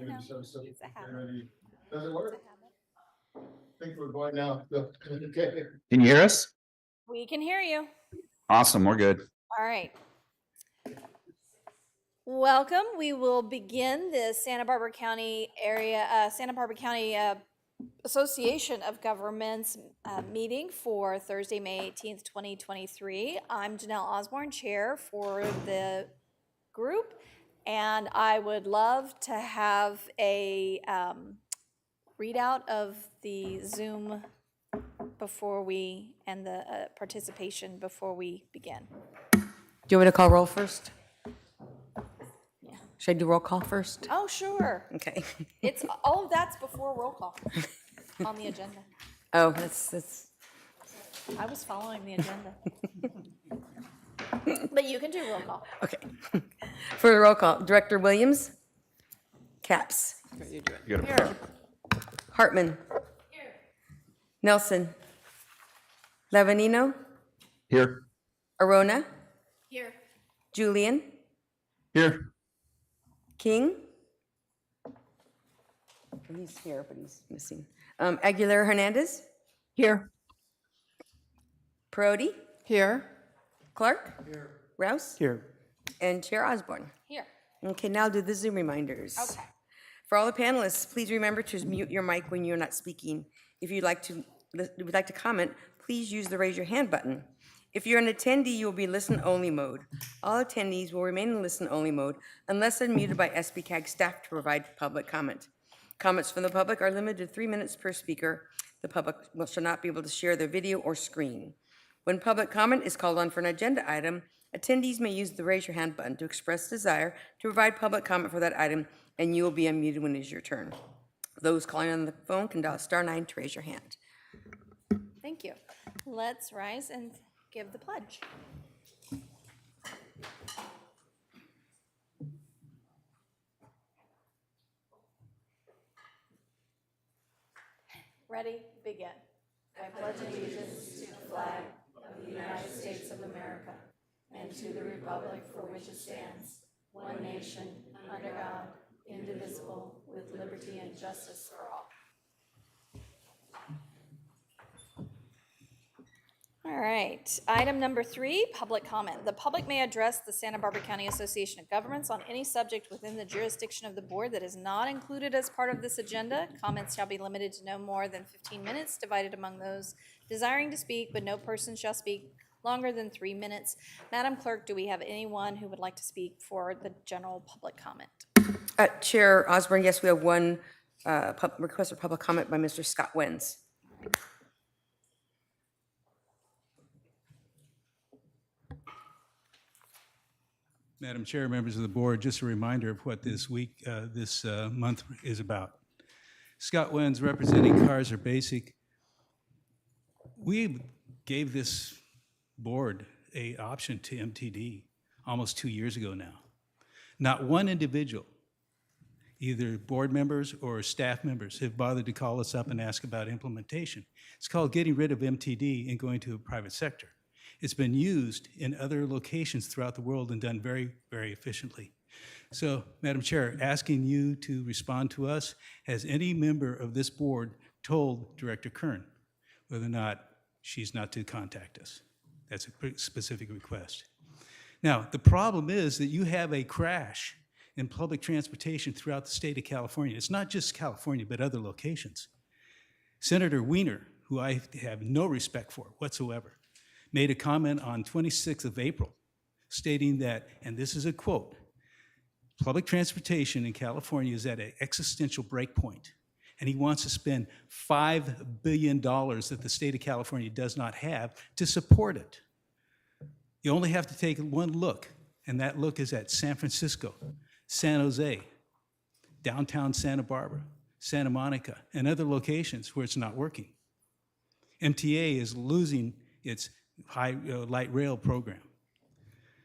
You know, it's a habit. Does it It's work? a habit. I think we're going now. Okay. Can you hear us? We can hear you. Awesome, we're good. All right. Welcome. We will begin the Santa Barbara County Association of Governments meeting for Thursday, May 18th, 2023. I'm Janelle Osborne, chair for the group, and I would love to have a readout of the Zoom before we, and the participation before we begin. Do you want me to call roll first? Yeah. Should I do roll call first? Oh, sure. Okay. It's, all of that's before roll call on the agenda. Oh, that's. I was following the agenda. But you can do roll call. Okay. For the roll call, Director Williams? Capps? You gotta- Hartman? Nelson? Lavanino? Here. Arona? Here. Julian? Here. King? He's here, but he's missing. Aguilera Hernandez? Here. Perotti? Here. Clark? Here. Rouse? Here. And Chair Osborne. Here. Okay, now do the Zoom reminders. Okay. For all the panelists, please remember to mute your mic when you're not speaking. If you'd like to comment, please use the raise your hand button. If you're an attendee, you will be listen-only mode. All attendees will remain in listen-only mode unless unmuted by SBCAG staff to provide public comment. Comments from the public are limited to 3 minutes per speaker. The public shall not be able to share their video or screen. When public comment is called on for an agenda item, attendees may use the raise your hand button to express desire to provide public comment for that item, and you will be unmuted when it is your turn. Those calling on the phone can dial *9 to raise your hand. Thank you. Let's rise and give the pledge. Ready? Begin. I pledge allegiance to the flag of the United States of America and to the republic for which it stands, one nation, under God, indivisible, with liberty and justice for all. All right, item number 3, public comment. The public may address the Santa Barbara County Association of Governments on any subject within the jurisdiction of the board that is not included as part of this agenda. Comments shall be limited to no more than 15 minutes, divided among those desiring to speak, but no person shall speak longer than 3 minutes. Madam Clerk, do we have anyone who would like to speak for the general public comment? Chair Osborne, yes, we have one request for public comment by Mr. Scott Wenz. Madam Chair, members of the board, just a reminder of what this month is about. Scott Wenz, representing Cars Are Basic. We gave this board an option to MTD almost 2 years ago now. Not one individual, either board members or staff members, have bothered to call us up and ask about implementation. It's called getting rid of MTD and going to a private sector. It's been used in other locations throughout the world and done very, very efficiently. So, Madam Chair, asking you to respond to us, has any member of this board told Director Kern whether or not she's not to contact us? That's a pretty specific request. Now, the problem is that you have a crash in public transportation throughout the state of California. It's not just California, but other locations. Senator Wiener, who I have no respect for whatsoever, made a comment on 26th of April stating that, and this is a quote, public transportation in California is at an existential breakpoint, and he wants to spend $5 billion that the state of California does not have to support it. You only have to take one look, and that look is at San Francisco, San Jose, downtown Santa Barbara, Santa Monica, and other locations where it's not working. MTA is losing its light rail program.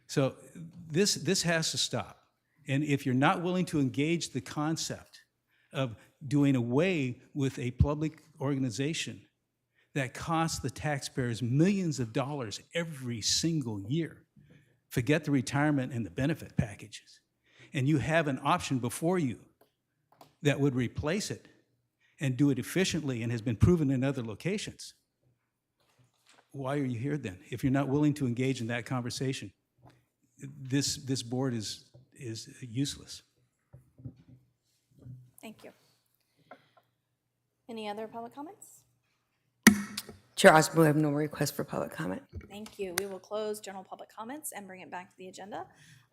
So this has to stop. And if you're not willing to engage the concept of doing away with a public organization that costs the taxpayers millions of dollars every single year, forget the retirement and the benefit packages, and you have an option before you that would replace it and do it efficiently and has been proven in other locations, why are you here then? If you're not willing to engage in that conversation, this board is useless. Thank you. Any other public comments? Chair Osborne, we have no request for public comment. Thank you. We will close general public comments and bring it back to the agenda.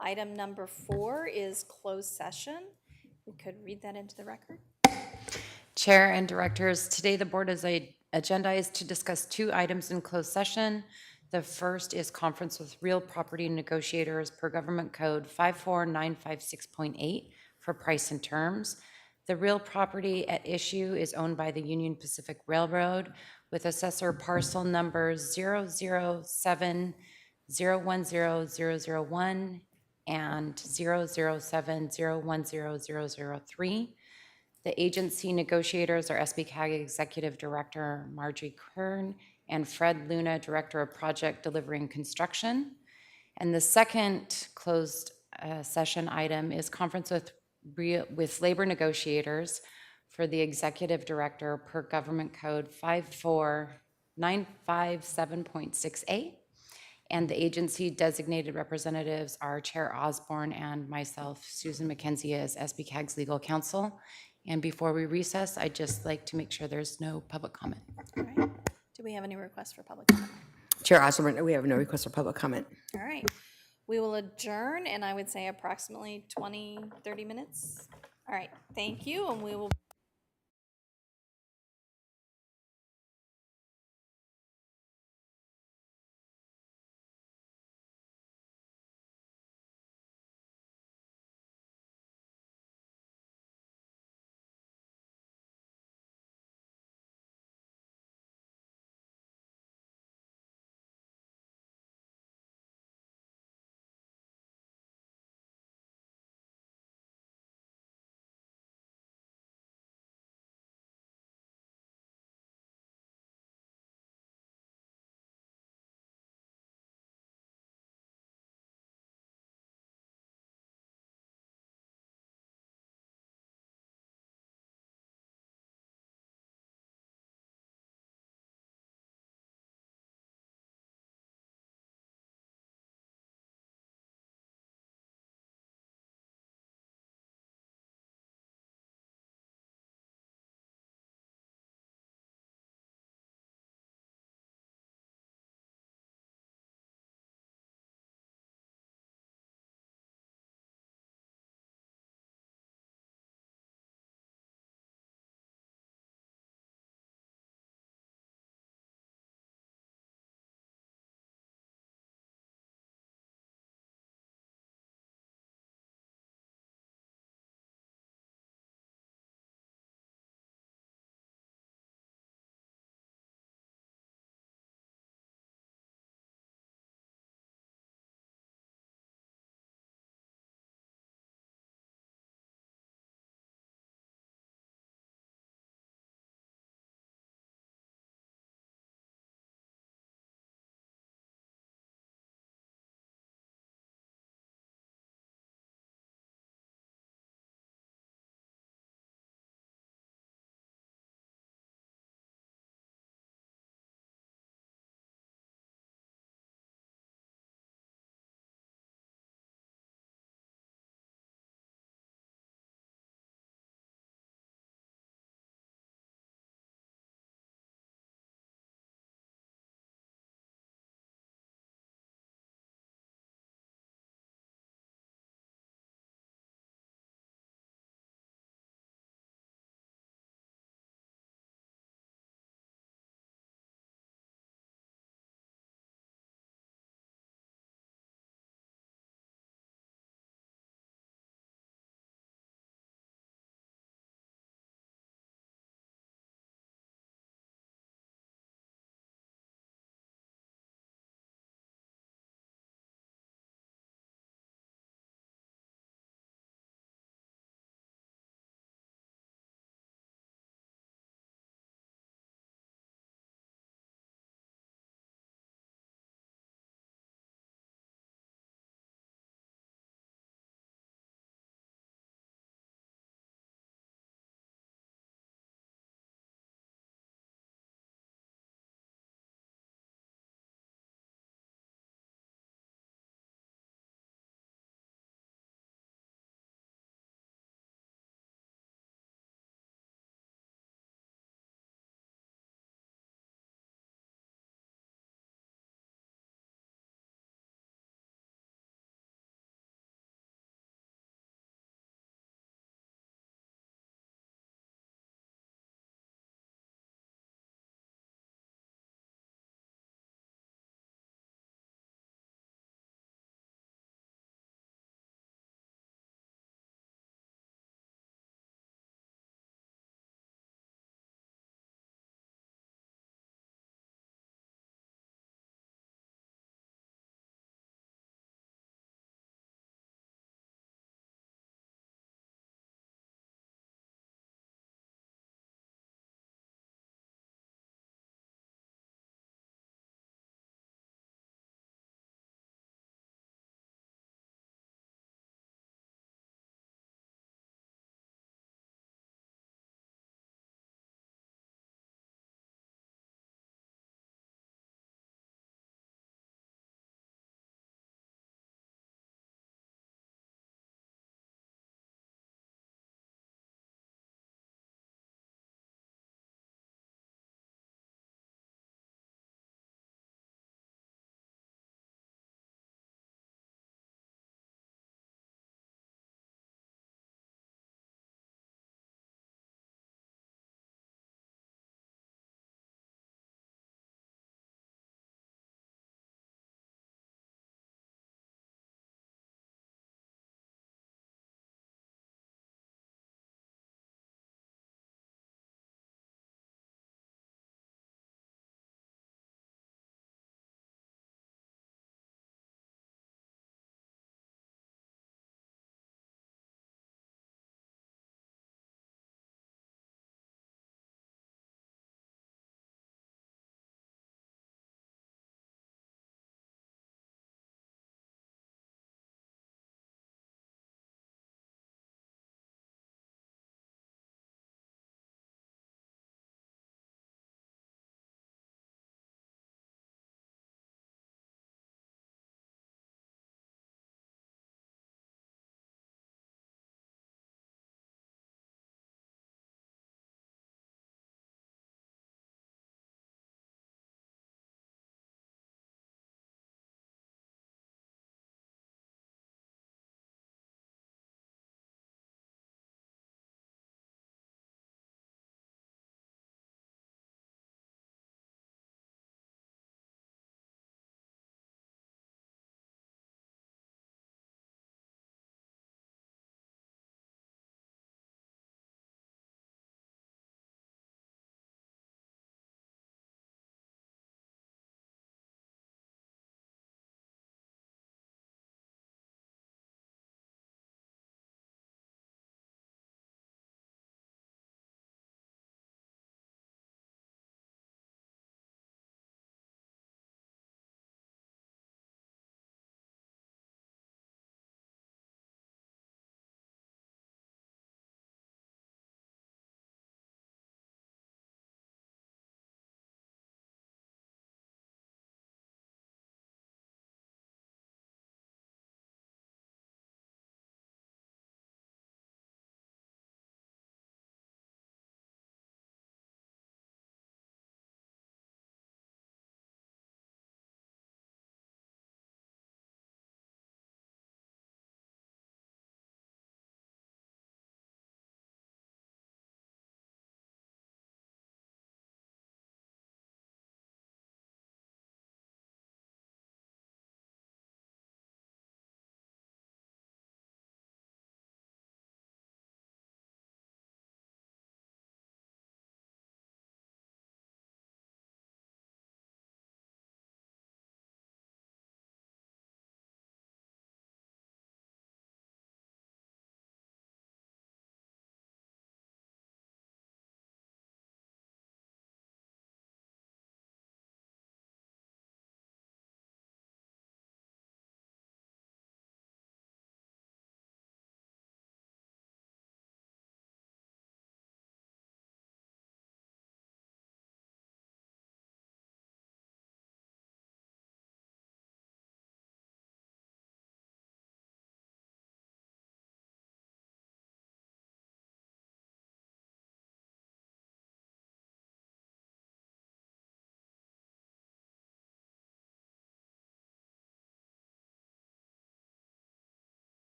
Item number 4 is closed session. We could read that into the record. Chair and directors, today the board is agendized to discuss 2 items in closed session. The first is conference with real property negotiators per Government Code 54956.8 for price and terms. The real property at issue is owned by the Union Pacific Railroad with assessor parcel numbers 007010001 and 007010003. The agency negotiators are SBCAG Executive Director Margie Kern and Fred Luna, Director of Project Delivery and Construction. And the second closed session item is conference with labor negotiators for the Executive Director per Government Code 54957.68. And the agency designated representatives are Chair Osborne and myself, Susan McKenzie, as SBCAG's legal counsel. And before we recess, I'd just like to make sure there's no public comment. All right. Do we have any requests for public comment? Chair Osborne, we have no request for public comment. All right. We will adjourn, and I would say approximately 20, 30 minutes. All right. Thank you, and we will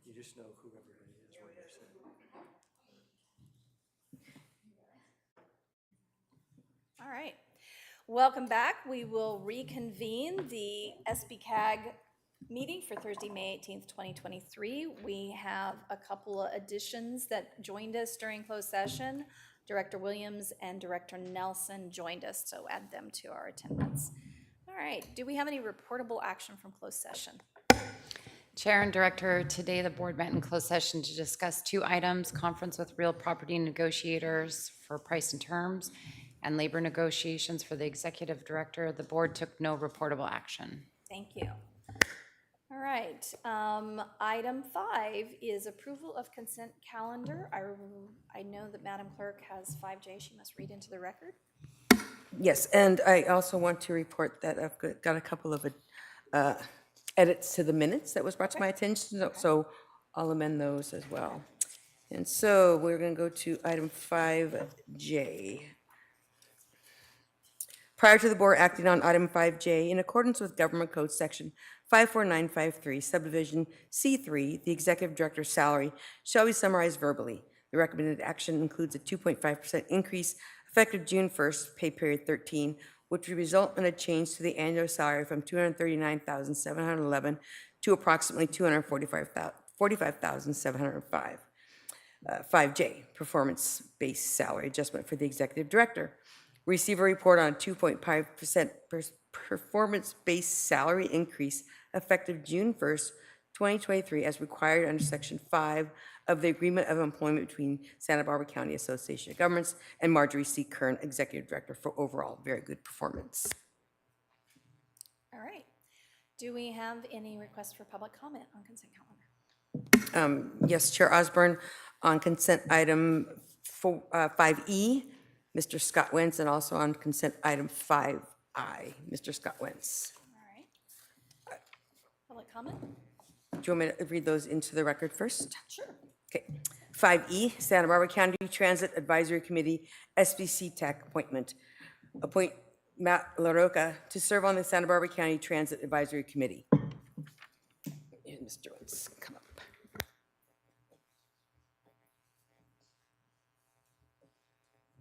You just know whoever it is when you say it. All right. Welcome back. We will reconvene the SBCAG meeting for Thursday, May 18th, 2023. We have a couple of additions that joined us during closed session. Director Williams and Director Nelson joined us, so add them to our attendance. All right. Do we have any reportable action from closed session? Chair and Director, today the board met in closed session to discuss two items: conference with real property negotiators for price and terms, and labor negotiations for the executive director. The board took no reportable action. Thank you. All right. Item 5 is approval of consent calendar. I know that Madam Clerk has 5J she must read into the record. Yes, and I also want to report that I've got a couple of edits to the minutes that was brought to my attention, so I'll amend those as well. And so we're going to go to item 5J. Prior to the board acting on item 5J, in accordance with Government Code Section 54953, subdivision C3, the executive director's salary shall be summarized verbally. The recommended action includes a 2.5% increase effective June 1st, pay period 13, which would result in a change to the annual salary from $239,711 to approximately $245,705. 5J, performance-based salary adjustment for the executive director. Receive a report on a 2.5% performance-based salary increase effective June 1st, 2023, as required under Section 5 of the Agreement of Employment between Santa Barbara County Association of Governments and Marjorie C. Kern, Executive Director, for overall very good performance. All right. Do we have any requests for public comment on consent calendar? Yes, Chair Osborne, on consent item 5E, Mr. Scott Wentz, and also on consent item 5I, Mr. Scott Wentz. All right. Public comment? Do you want me to read those into the record first? Sure. Okay. 5E, Santa Barbara County Transit Advisory Committee, SBCAG appointment. Appoint Matt LaRocca to serve on the Santa Barbara County Transit Advisory Committee. And Mr. Wentz, come up.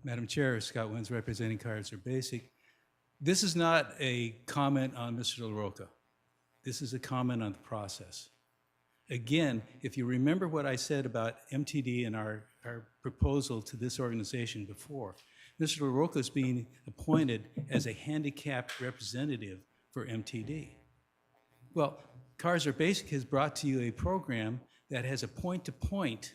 Madam Chair, Scott Wins representing Kaiser Basic. This is not a comment on Mr. LaRocca. This is a comment on the process. Again, if you remember what I said about MTD and our proposal to this organization before, Mr. LaRocca is being appointed as a handicapped representative for MTD. Well, Kaiser Basic has brought to you a program that has a point-to-point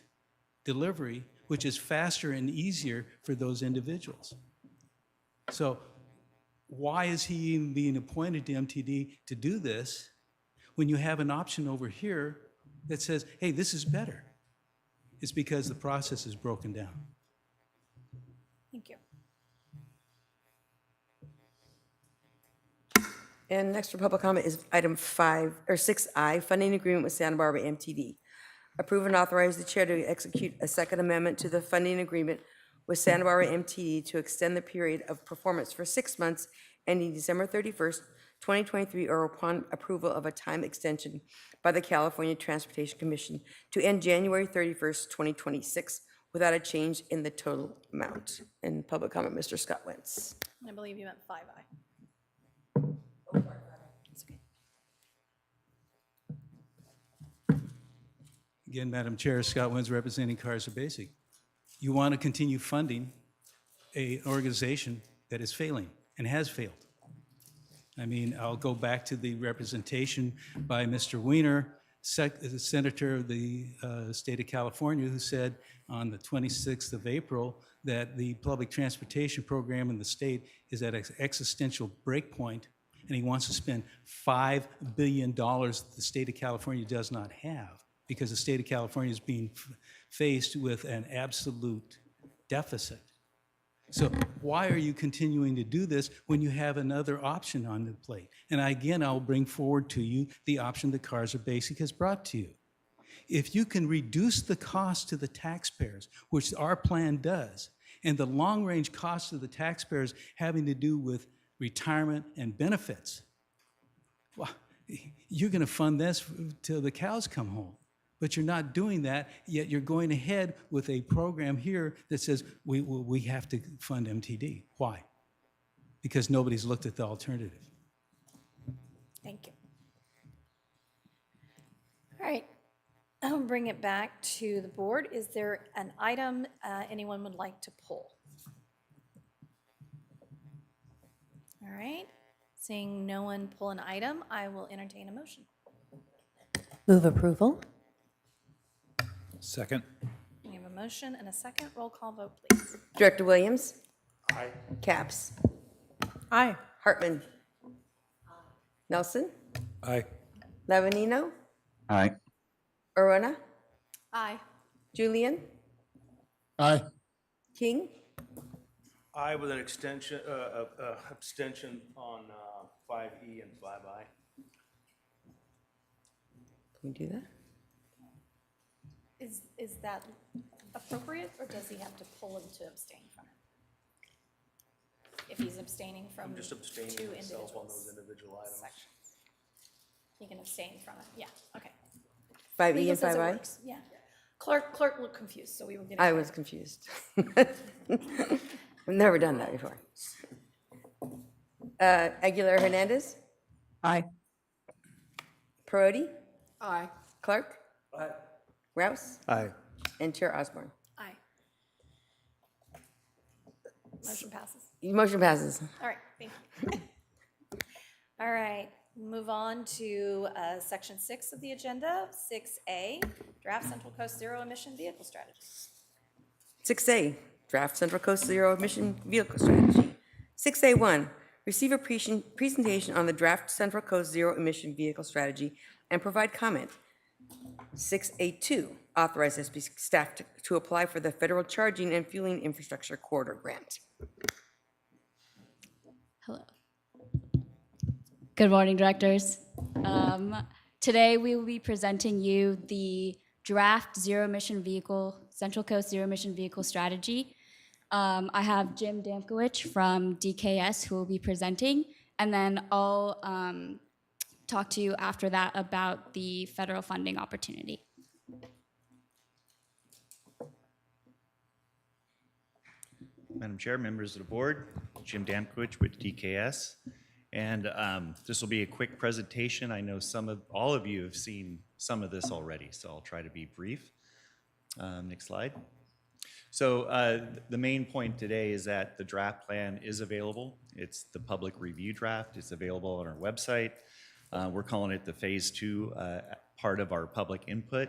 delivery, which is faster and easier for those individuals. So why is he even being appointed to MTD to do this when you have an option over here that says, hey, this is better? It's because the process is broken down. Thank you. And next for public comment is item 6I, funding agreement with Santa Barbara MTD. Approve and authorize the chair to execute a second amendment to the funding agreement with Santa Barbara MTD to extend the period of performance for 6 months ending December 31st, 2023, or upon approval of a time extension by the California Transportation Commission to end January 31st, 2026, without a change in the total amount. In public comment, Mr. Scott Wentz. I believe you meant 5I. It's okay. Again, Madam Chair, Scott Wins representing Kaiser Basic. You want to continue funding an organization that is failing and has failed. I mean, I'll go back to the representation by Mr. Weiner, the senator of the state of California, who said on the 26th of April that the public transportation program in the state is at an existential breakpoint, and he wants to spend $5 billion the state of California does not have, because the state of California is being faced with an absolute deficit. So why are you continuing to do this when you have another option on the plate? And again, I'll bring forward to you the option that Kaiser Basic has brought to you. If you can reduce the cost to the taxpayers, which our plan does, and the long-range cost of the taxpayers having to do with retirement and benefits, well, you're going to fund this till the cows come home. But you're not doing that, yet you're going ahead with a program here that says we have to fund MTD. Why? Because nobody's looked at the alternative. Thank you. All right, I'll bring it back to the board. Is there an item anyone would like to pull? All right, seeing no one pull an item, I will entertain a motion. Move approval. Second. We have a motion and a second. Roll call vote, please. Director Williams? Aye. Capps? Aye. Hartman? Nelson? Aye. Lavanino? Aye. Orona? Aye. Julian? Aye. King? Aye with an extension, abstention on 5E and 5I. Can we do that? Is that appropriate, or does he have to pull him to abstain from it? If he's abstaining from I'm just abstaining two myself on individuals, those individual items. sections. He can abstain from it, yeah, okay. 5E Legal and says it 5I? works, yeah. Clerk looked confused, so we will get it. I was confused. I've never done that before. Aguilar Hernandez? Aye. Perotti? Aye. Clark? Aye. Rouse? Aye. And Chair Osborne. Aye. Motion passes. Motion passes. All right, thank you. All right, move on to section 6 of the agenda, 6A, draft Central Coast Zero Emission Vehicle Strategy. 6A, Draft Central Coast Zero Emission Vehicle Strategy. 6A1, receive a presentation on the Draft Central Coast Zero Emission Vehicle Strategy and provide comment. 6A2, authorize SB staff to apply for the Federal Charging and Fueling Infrastructure Corridor Grant. Hello. Good morning, directors. Today, we will be presenting you the draft Central Coast Zero Emission Vehicle Strategy. I have Jim Damkowicz from DKS who will be presenting, and then I'll talk to you after that about the federal funding opportunity. Madam Chair, members of the board, Jim Damkowicz with DKS. And this will be a quick presentation. I know all of you have seen some of this already, so I'll try to be brief. Next slide. So the main point today is that the draft plan is available. It's the public review draft. It's available on our website. We're calling it the phase 2 part of our public input.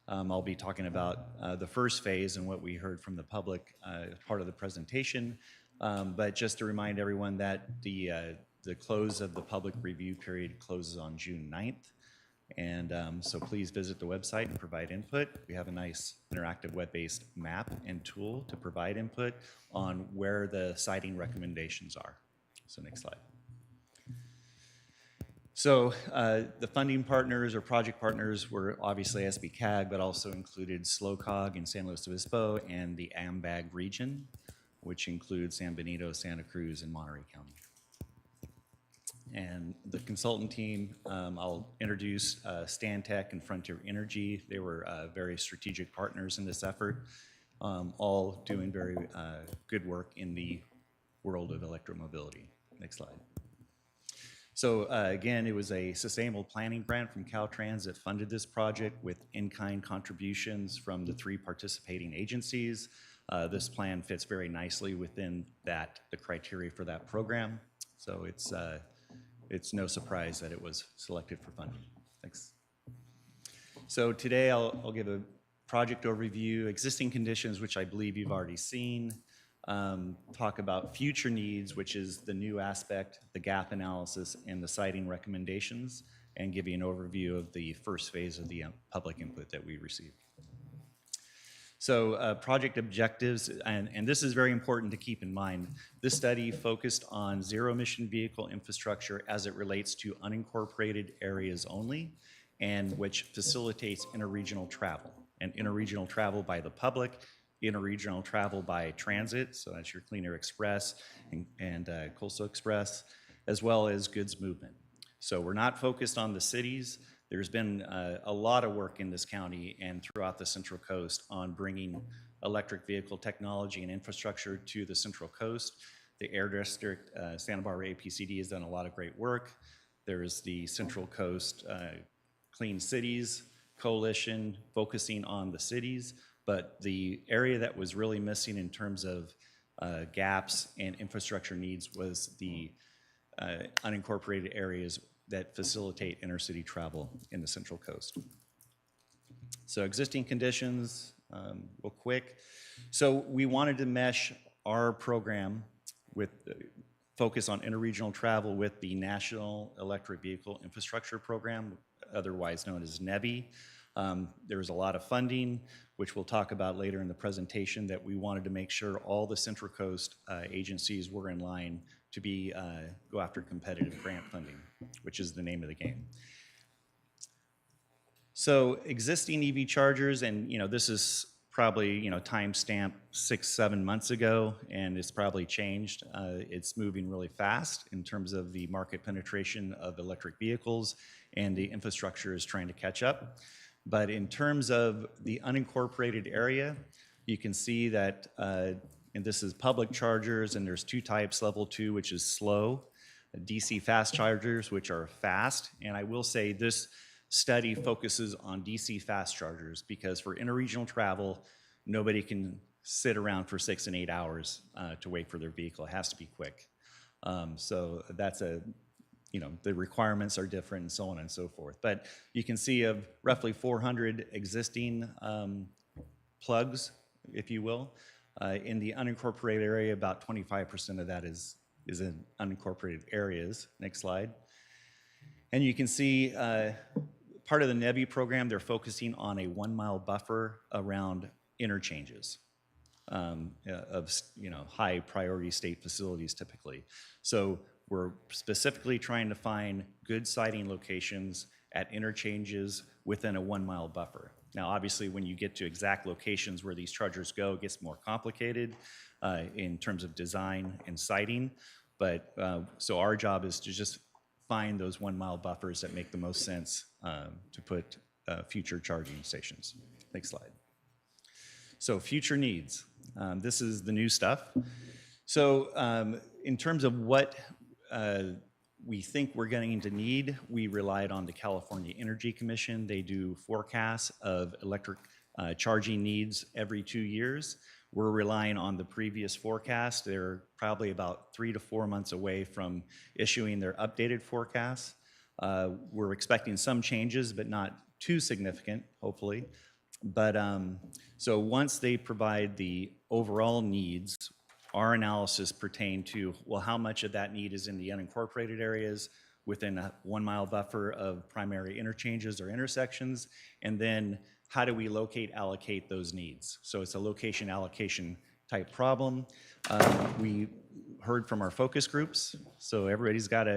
I'll be talking about the first phase and what we heard from the public part of the presentation. But just to remind everyone that the close of the public review period closes on June 9th. And so please visit the website and provide input. We have a nice interactive web-based map and tool to provide input on where the siting recommendations are. So next slide. So the funding partners or project partners were obviously SBCAG, but also included SLOCOG in San Luis Obispo and the AMBAG region, which includes San Benito, Santa Cruz, and Monterey County. And the consultant team, I'll introduce Stantec and Frontier Energy. They were very strategic partners in this effort, all doing very good work in the world of electromobility. Next slide. So again, it was a sustainable planning grant from Caltrans that funded this project with in-kind contributions from the 3 participating agencies. This plan fits very nicely within the criteria for that program. So it's no surprise that it was selected for funding. Thanks. So today I'll give a project overview, existing conditions, which I believe you've already seen, talk about future needs, which is the new aspect, the gap analysis, and the siting recommendations, and give you an overview of the first phase of the public input that we received. So project objectives, and this is very important to keep in mind. This study focused on zero-emission vehicle infrastructure as it relates to unincorporated areas only, and which facilitates interregional travel, and interregional travel by the public, interregional travel by transit, so that's your Clean Air Express and Coastal Express, as well as goods movement. So we're not focused on the cities. There's been a lot of work in this county and throughout the Central Coast on bringing electric vehicle technology and infrastructure to the Central Coast. The Air District, Santa Barbara APCD has done a lot of great work. There's the Central Coast Clean Cities Coalition focusing on the cities, but the area that was really missing in terms of gaps and infrastructure needs was the unincorporated areas that facilitate intercity travel in the Central Coast. So existing conditions, real quick. So we wanted to mesh our program with focus on interregional travel with the National Electric Vehicle Infrastructure Program, otherwise known as NEVI. There was a lot of funding, which we'll talk about later in the presentation, that we wanted to make sure all the Central Coast agencies were in line to be go after competitive grant funding, which is the name of the game. So existing EV chargers, and this is probably timestamp 6-7 months ago, and it's probably changed. It's moving really fast in terms of the market penetration of electric vehicles, and the infrastructure is trying to catch up. But in terms of the unincorporated area, you can see that, and this is public chargers, and there's two types, level 2, which is slow, DC fast chargers, which are fast. And I will say this study focuses on DC fast chargers because for interregional travel, nobody can sit around for 6 and 8 hours to wait for their vehicle. It has to be quick. So that's the requirements are different and so on and so forth. But you can see of roughly 400 existing plugs, if you will. In the unincorporated area, about 25% of that is in unincorporated areas. Next slide. And you can see part of the NEVI program, they're focusing on a 1-mile buffer around interchanges of high priority state facilities typically. So we're specifically trying to find good siting locations at interchanges within a 1-mile buffer. Now, obviously, when you get to exact locations where these chargers go, it gets more complicated in terms of design and siting. But so our job is to just find those 1-mile buffers that make the most sense to put future charging stations. Next slide. So future needs. This is the new stuff. So in terms of what we think we're going to need, we relied on the California Energy Commission. They do forecasts of electric charging needs every 2 years. We're relying on the previous forecast. They're probably about 3 to 4 months away from issuing their updated forecasts. We're expecting some changes, but not too significant, hopefully. But so once they provide the overall needs, our analysis pertained to, well, how much of that need is in the unincorporated areas within a 1-mile buffer of primary interchanges or intersections, and then how do we allocate those needs? So it's a location allocation type problem. We heard from our focus groups, so everybody's got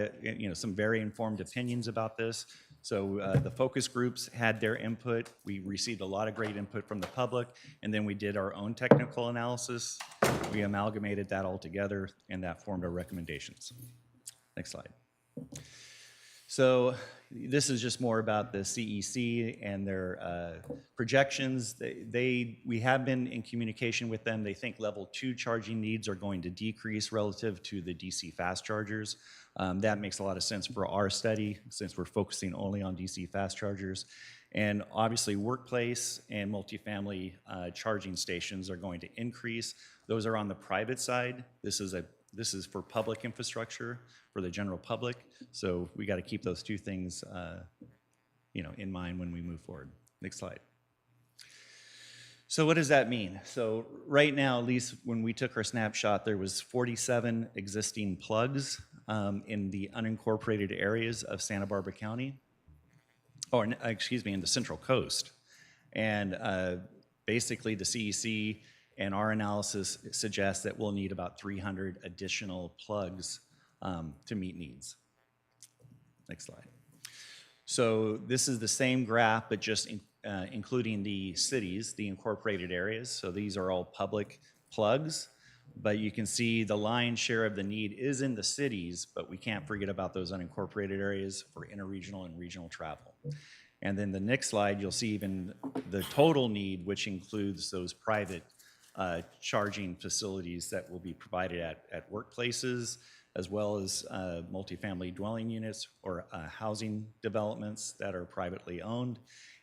some very informed opinions about this. So the focus groups had their input. We received a lot of great input from the public, and then we did our own technical analysis. We amalgamated that all together, and that formed our recommendations. Next slide. So this is just more about the CEC and their projections. We have been in communication with them. They think level 2 charging needs are going to decrease relative to the DC fast chargers. That makes a lot of sense for our study since we're focusing only on DC fast chargers. And obviously workplace and multifamily charging stations are going to increase. Those are on the private side. This is for public infrastructure for the general public. So we got to keep those two things in mind when we move forward. Next slide. So what does that mean? So right now, at least when we took our snapshot, there was 47 existing plugs in the unincorporated areas of Santa Barbara County, in the Central Coast. And basically the CEC and our analysis suggests that we'll need about 300 additional plugs to meet needs. Next slide. So this is the same graph, but just including the cities, the incorporated areas. So these are all public plugs, but you can see the lion's share of the need is in the cities, but we can't forget about those unincorporated areas for interregional and regional travel. And then the next slide, you'll see even the total need, which includes those private charging facilities that will be provided at workplaces, as well as multifamily dwelling units or housing developments that are privately owned.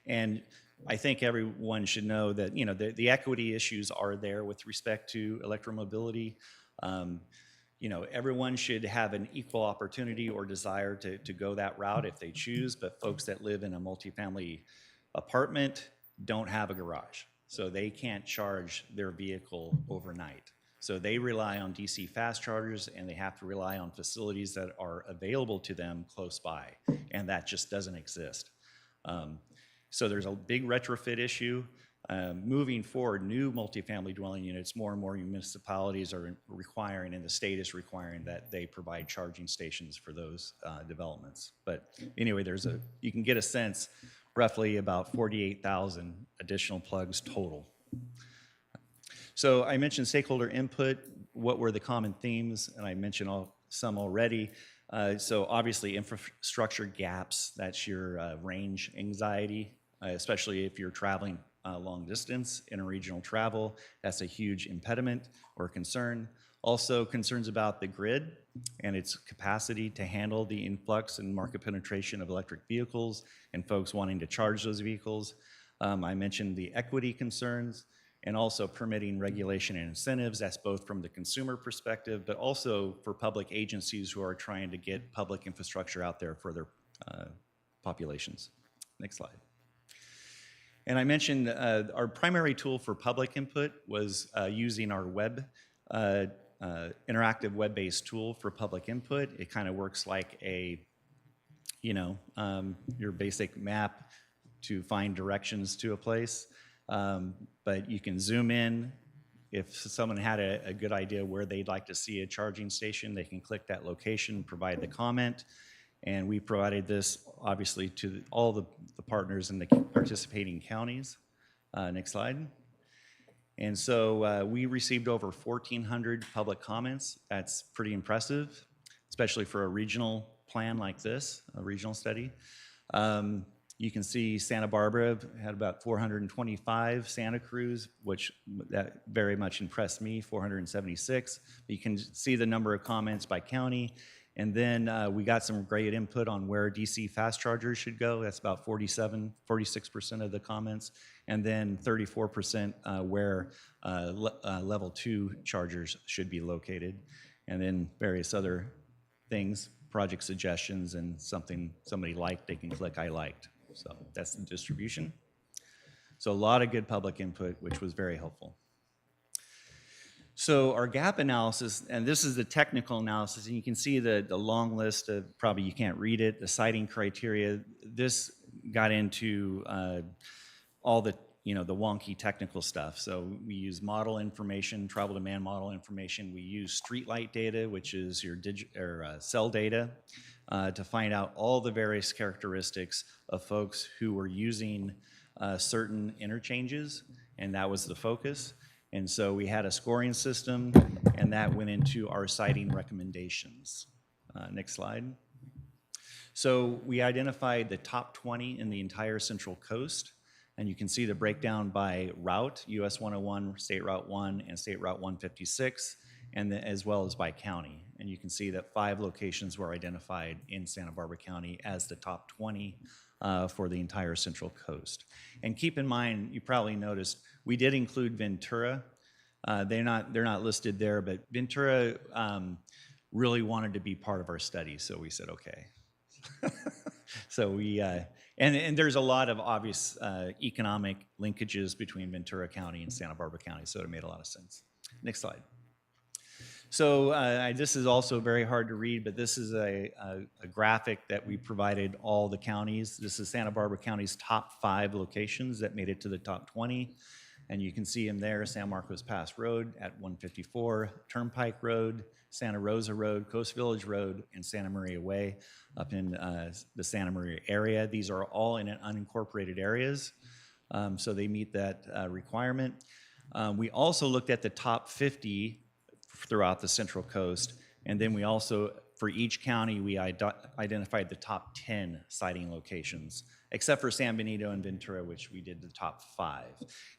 And I think everyone should know that, you know, the equity issues are there with respect to electromobility. You know, everyone should have an equal opportunity or desire to go that route if they choose, but folks that live in a multifamily apartment don't have a garage, so they can't charge their vehicle overnight. So they rely on DC fast chargers, and they have to rely on facilities that are available to them close by, and that just doesn't exist. So there's a big retrofit issue. Moving forward, new multifamily dwelling units, more and more municipalities are requiring, and the state is requiring, that they provide charging stations for those developments. But anyway, you can get a sense, roughly about 48,000 additional plugs total. So I mentioned stakeholder input. What were the common themes? And I mentioned some already. So obviously infrastructure gaps, that's your range anxiety, especially if you're traveling long distance, interregional travel. That's a huge impediment or concern. Also concerns about the grid and its capacity to handle the influx and market penetration of electric vehicles and folks wanting to charge those vehicles. I mentioned the equity concerns and also permitting, regulation, and incentives. That's both from the consumer perspective, but also for public agencies who are trying to get public infrastructure out there for their populations. Next slide. And I mentioned our primary tool for public input was using our interactive web-based tool for public input. It kind of works like a, your basic map to find directions to a place. But you can zoom in. If someone had a good idea where they'd like to see a charging station, they can click that location, provide the comment. And we provided this, obviously, to all the partners in the participating counties. Next slide. And so we received over 1,400 public comments. That's pretty impressive, especially for a regional plan like this, a regional study. You can see Santa Barbara had about 425, Santa Cruz, which that very much impressed me, 476. But you can see the number of comments by county. And then we got some great input on where DC fast chargers should go. That's about 46% of the comments. And then 34% where level 2 chargers should be located. And then various other things, project suggestions, and something somebody liked, they can click I liked. So that's the distribution. So a lot of good public input, which was very helpful. So our gap analysis, and this is the technical analysis, and you can see the long list of, probably you can't read it, the citing criteria. This got into all the, the wonky technical stuff. So we use model information, travel demand model information. We use streetlight data, which is your cell data, to find out all the various characteristics of folks who were using certain interchanges, and that was the focus. And so we had a scoring system, and that went into our citing recommendations. Next slide. So we identified the top 20 in the entire Central Coast, and you can see the breakdown by route, US 101, State Route 1, and State Route 156, and as well as by county. And you can see that 5 locations were identified in Santa Barbara County as the top 20 for the entire Central Coast. And keep in mind, you probably noticed, we did include Ventura. They're not listed there, but Ventura really wanted to be part of our study, so we said okay. So we and there's a lot of obvious economic linkages between Ventura County and Santa Barbara County, so it made a lot of sense. Next slide. So this is also very hard to read, but this is a graphic that we provided all the counties. This is Santa Barbara County's top 5 locations that made it to the top 20. And you can see them there: San Marcos Pass Road at 154, Turnpike Road, Santa Rosa Road, Coast Village Road, and Santa Maria Way up in the Santa Maria area. These are all in unincorporated areas, so they meet that requirement. We also looked at the top 50 throughout the Central Coast, and then we also, for each county, we identified the top 10 siting locations except for San Benito and Ventura, which we did the top 5.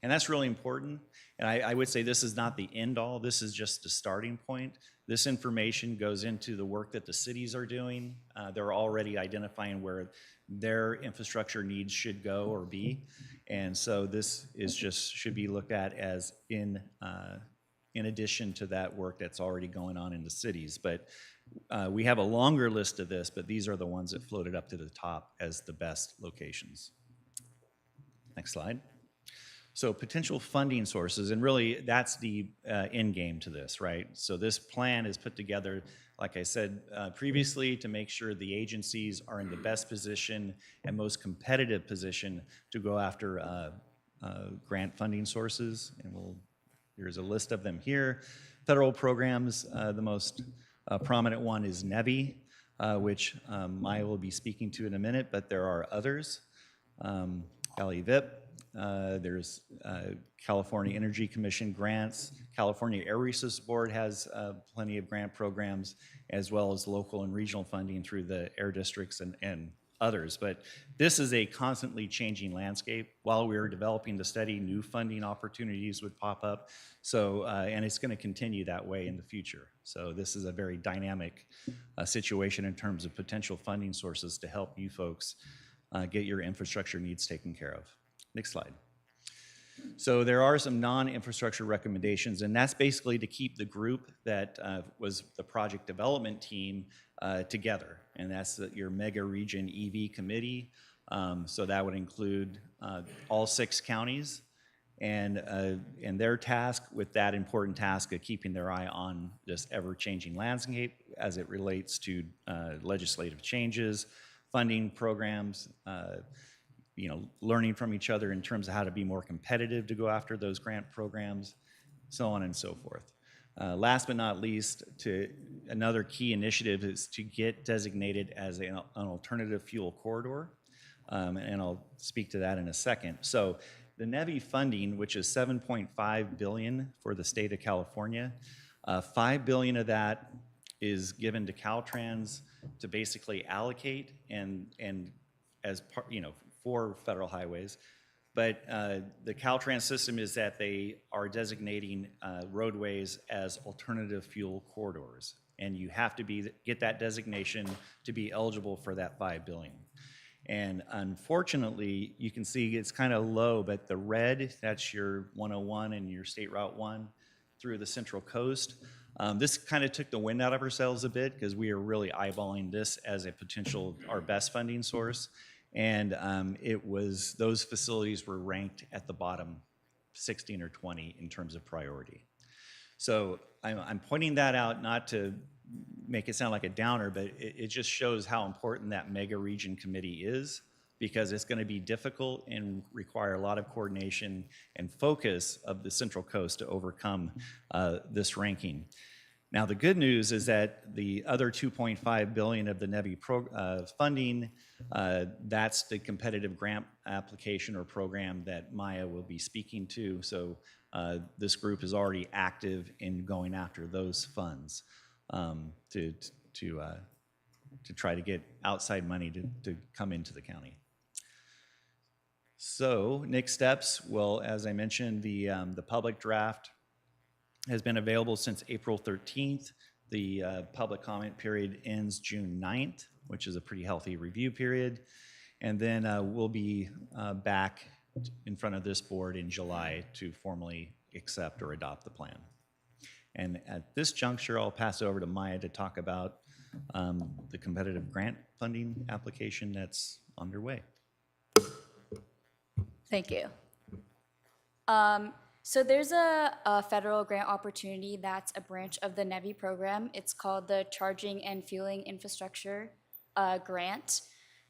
And that's really important. And I would say this is not the end all, this is just the starting point. This information goes into the work that the cities are doing. They're already identifying where their infrastructure needs should go or be. And so this is just, should be looked at as in addition to that work that's already going on in the cities. But we have a longer list of this, but these are the ones that floated up to the top as the best locations. Next slide. So potential funding sources, and really that's the end game to this, right? So this plan is put together, like I said previously, to make sure the agencies are in the best position and most competitive position to go after grant funding sources. And here's a list of them here. Federal programs, the most prominent one is NEVI, which Maya will be speaking to in a minute, but there are others. CALI-VIP, there's California Energy Commission grants. California Air Resources Board has plenty of grant programs, as well as local and regional funding through the air districts and others. But this is a constantly changing landscape. While we were developing the study, new funding opportunities would pop up. So, and it's going to continue that way in the future. So this is a very dynamic situation in terms of potential funding sources to help you folks get your infrastructure needs taken care of. Next slide. So there are some non-infrastructure recommendations, and that's basically to keep the group that was the project development team together, and that's your mega region EV committee. So that would include all 6 counties, and their task with that important task of keeping their eye on this ever-changing landscape as it relates to legislative changes, funding programs, learning from each other in terms of how to be more competitive to go after those grant programs, so on and so forth. Last but not least, another key initiative is to get designated as an alternative fuel corridor, and I'll speak to that in a second. So the NEVI funding, which is $7.5 billion for the state of California, $5 billion of that is given to Caltrans to basically allocate and as part, for federal highways. But the Caltrans system is that they are designating roadways as alternative fuel corridors. And you have to get that designation to be eligible for that $5 billion. And unfortunately, you can see it's kind of low, but the red, that's your 101 and your State Route 1 through the Central Coast. This kind of took the wind out of ourselves a bit because we are really eyeballing this as a potential, our best funding source. And those facilities were ranked at the bottom 16 or 20 in terms of priority. So I'm pointing that out not to make it sound like a downer, but it just shows how important that mega region committee is, because it's going to be difficult and require a lot of coordination and focus of the Central Coast to overcome this ranking. Now, the good news is that the other $2.5 billion of the NEVI funding, that's the competitive grant application or program that Maya will be speaking to. So this group is already active in going after those funds to try to get outside money to come into the county. So next steps, well, as I mentioned, the public draft has been available since April 13th. The public comment period ends June 9th, which is a pretty healthy review period. And then we'll be back in front of this board in July to formally accept or adopt the plan. And at this juncture, I'll pass it over to Maya to talk about the competitive grant funding application that's underway. Thank you. So there's a federal grant opportunity that's a branch of the NEVI program. It's called the Charging and Fueling Infrastructure Grant.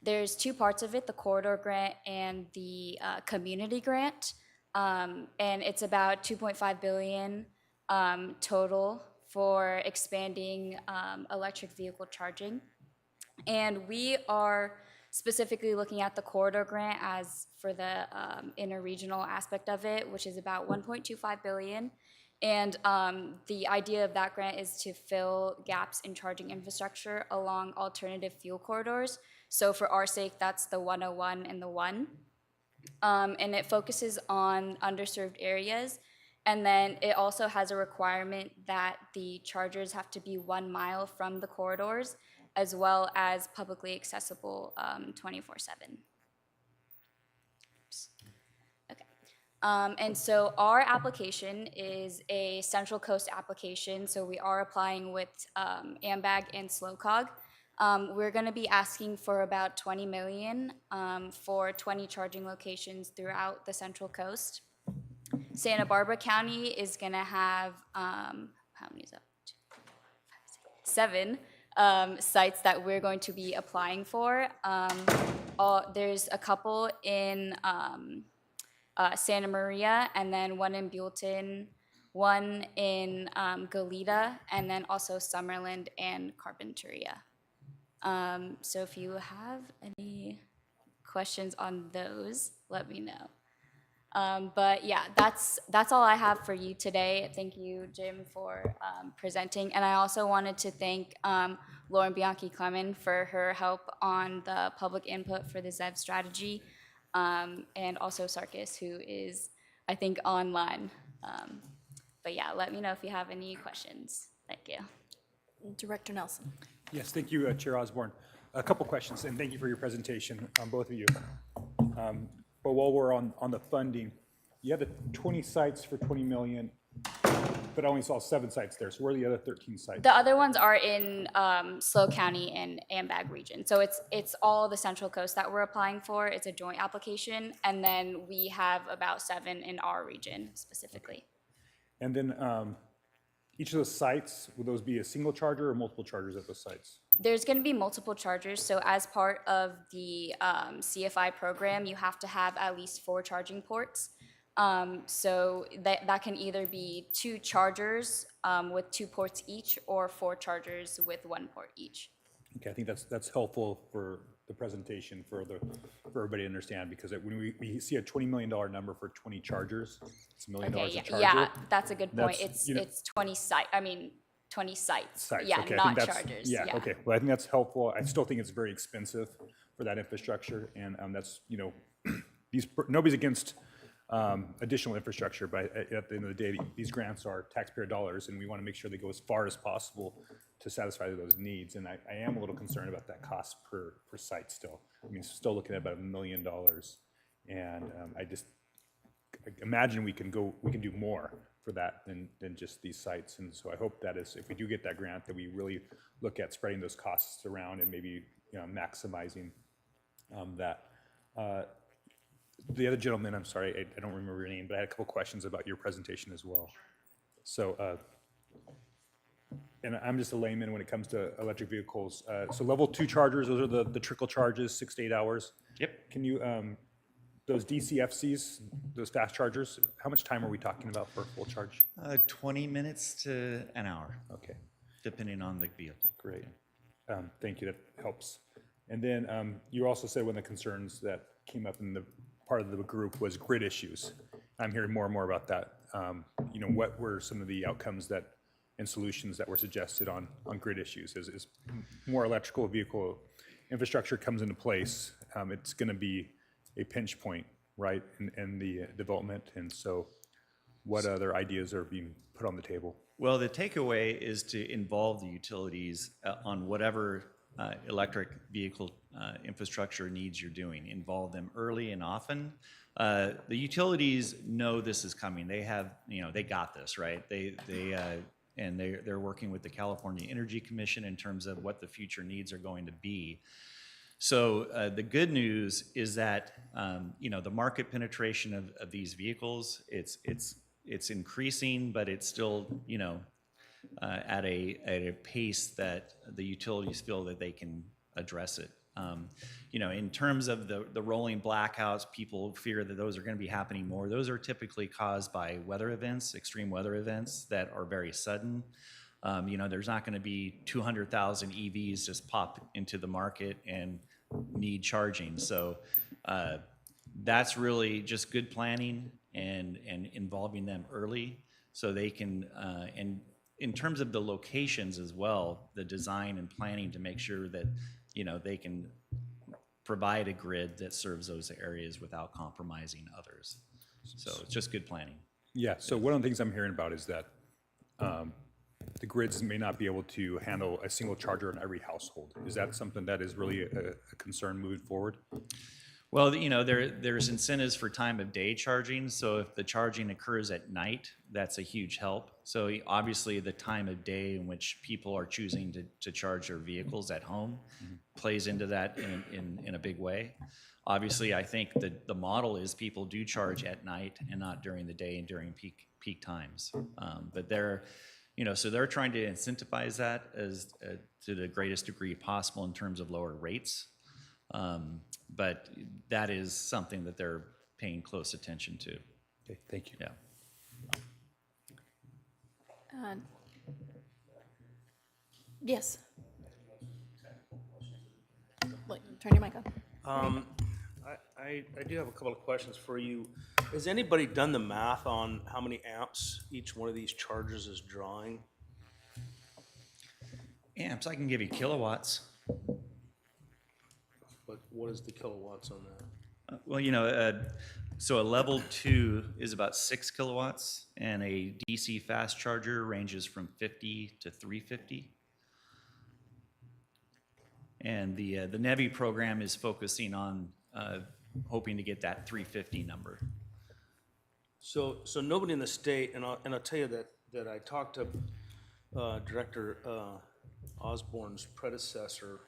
There's 2 parts of it, the corridor grant and the community grant. And it's about $2.5 billion total for expanding electric vehicle charging. And we are specifically looking at the corridor grant as for the interregional aspect of it, which is about $1.25 billion. And the idea of that grant is to fill gaps in charging infrastructure along alternative fuel corridors. So for our sake, that's the 101 and the 1. And it focuses on underserved areas. And then it also has a requirement that the chargers have to be 1 mile from the corridors, as well as publicly accessible 24/7. And so our application is a Central Coast application, so we are applying with AMBAG and SLOCOG. We're going to be asking for about 20 million for 20 charging locations throughout the Central Coast. Santa Barbara County is going to have, how many is that? 7 sites that we're going to be applying for. There's a couple in Santa Maria, and then 1 in Buellton, 1 in Goleta, and then also Summerland and Carpinteria. So if you have any questions on those, let me know. But yeah, that's all I have for you today. Thank you, Jim, for presenting. And I also wanted to thank Lauren Bianchi-Clement for her help on the public input for the ZEV strategy. And also Sarkis, who is, I think, online. But yeah, let me know if you have any questions. Thank you. Director Nelson. Yes, thank you, Chair Osborne. A couple questions, and thank you for your presentation, both of you. But while we're on the funding, you have the 20 sites for 20 million, but I only saw 7 sites there. So where are the other 13 sites? The other ones are in SLO County and AMBAG region. So it's all the Central Coast that we're applying for. It's a joint application, and then we have about 7 in our region specifically. And then each of those sites, will those be a single charger or multiple chargers at those sites? There's going to be multiple chargers. So as part of the CFI program, you have to have at least 4 charging ports. So that can either be 2 chargers with 2 ports each, or 4 chargers with 1 port each. Okay, I think that's helpful for the presentation for everybody to understand, because when we see a $20 million number for 20 chargers, it's $1 million Okay, a yeah, charger. yeah, that's a good point. That's, It's 20 sites. I mean, 20 sites. Sites, Yeah, okay, I not think that's, chargers. yeah, okay, well, I think that's helpful. I still think it's very expensive for that infrastructure, and that's, nobody's against additional infrastructure, but at the end of the day, these grants are taxpayer dollars, and we want to make sure they go as far as possible to satisfy those needs. And I am a little concerned about that cost per site still. I mean, still looking at about $1 million, and I imagine we can do more for that than just these sites. And so I hope that if we do get that grant, that we really look at spreading those costs around and maybe maximizing that. The other gentleman, I'm sorry, I don't remember your name, but I had a couple questions about your presentation as well. So, and I'm just a layman when it comes to electric vehicles. So level 2 chargers, those are the trickle charges, 6 to 8 hours. Yep. Can you, those DCFCs, those fast chargers, how much time are we talking about for a full charge? 20 minutes to an hour, Okay, depending on the vehicle. great. Thank you, that helps. And then you also said one of the concerns that came up in the part of the group was grid issues. I'm hearing more and more about that. What were some of the outcomes and solutions that were suggested on grid issues? As more electrical vehicle infrastructure comes into place, it's going to be a pinch point, right, in the development. And so what other ideas are being put on the table? Well, the takeaway is to involve the utilities on whatever electric vehicle infrastructure needs you're doing. Involve them early and often. The utilities know this is coming. They have, they got this, right? They're working with the California Energy Commission in terms of what the future needs are going to be. So the good news is that the market penetration of these vehicles, it's increasing, but it's still at a pace that the utilities feel that they can address it. In terms of the rolling blackouts, people fear that those are going to be happening more. Those are typically caused by weather events, extreme weather events that are very sudden. There's not going to be 200,000 EVs just pop into the market and need charging. So that's really just good planning and involving them early So they can, and in terms of the locations as well, the design and planning to make sure that, they can provide a grid that serves those areas without compromising others. So it's just good planning. Yeah, so one of the things I'm hearing about is that the grids may not be able to handle a single charger in every household. Is that something that is really a concern moving forward? Well, there's incentives for time of day charging. So if the charging occurs at night, that's a huge help. So obviously the time of day in which people are choosing to charge their vehicles at home plays into that in a big way. Obviously, I think that the model is people do charge at night and not during the day and during peak times. But so they're trying to incentivize that as to the greatest degree possible in terms of lower rates. But that is something that they're paying close attention to. Okay, thank you. Yeah. Yes. Wait, turn your mic on. I do have a couple of questions for you. Has anybody done the math on how many amps each one of these chargers is drawing? Amps, I can give you kilowatts. But what is the kilowatts on that? Well, so a level 2 is about 6 kilowatts, and a DC fast charger ranges from 50 to 350. And the NEVI program is focusing on hoping to get that 350 number. So nobody in the state, and I'll tell you that I talked to Director Osborne's predecessor,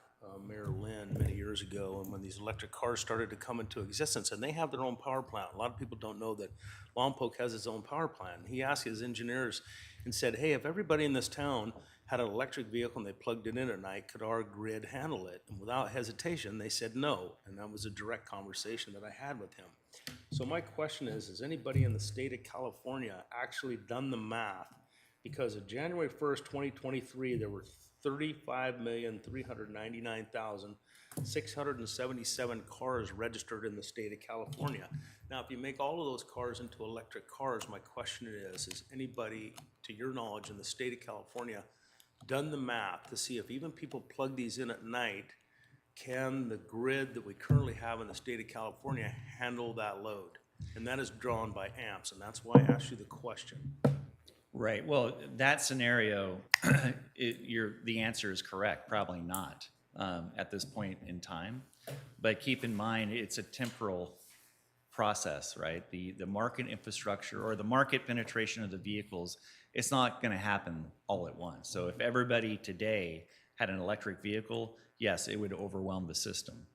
Mayor Lynn, many years ago, and when these electric cars started to come into existence, and they have their own power plant. A lot of people don't know that Lompoc has its own power plant. He asked his engineers and said, hey, if everybody in this town had an electric vehicle and they plugged it in at night, could our grid handle it? And without hesitation, they said no, and that was a direct conversation that I had with him. So my question is, has anybody in the state of California actually done the math? Because on January 1st, 2023, there were 35,399,677 cars registered in the state of California. Now, if you make all of those cars into electric cars, my question is anybody, to your knowledge, in the state of California done the math to see if even people plug these in at night, can the grid that we currently have in the state of California handle that load? And that is drawn by amps, and that's why I asked you the question. Right. Well, that scenario, the answer is correct. Probably not at this point in time. But keep in mind, it's a temporal process, right? The market infrastructure or the market penetration of the vehicles, it's not going to happen all at once. So if everybody today had an electric vehicle, yes, it would overwhelm the system.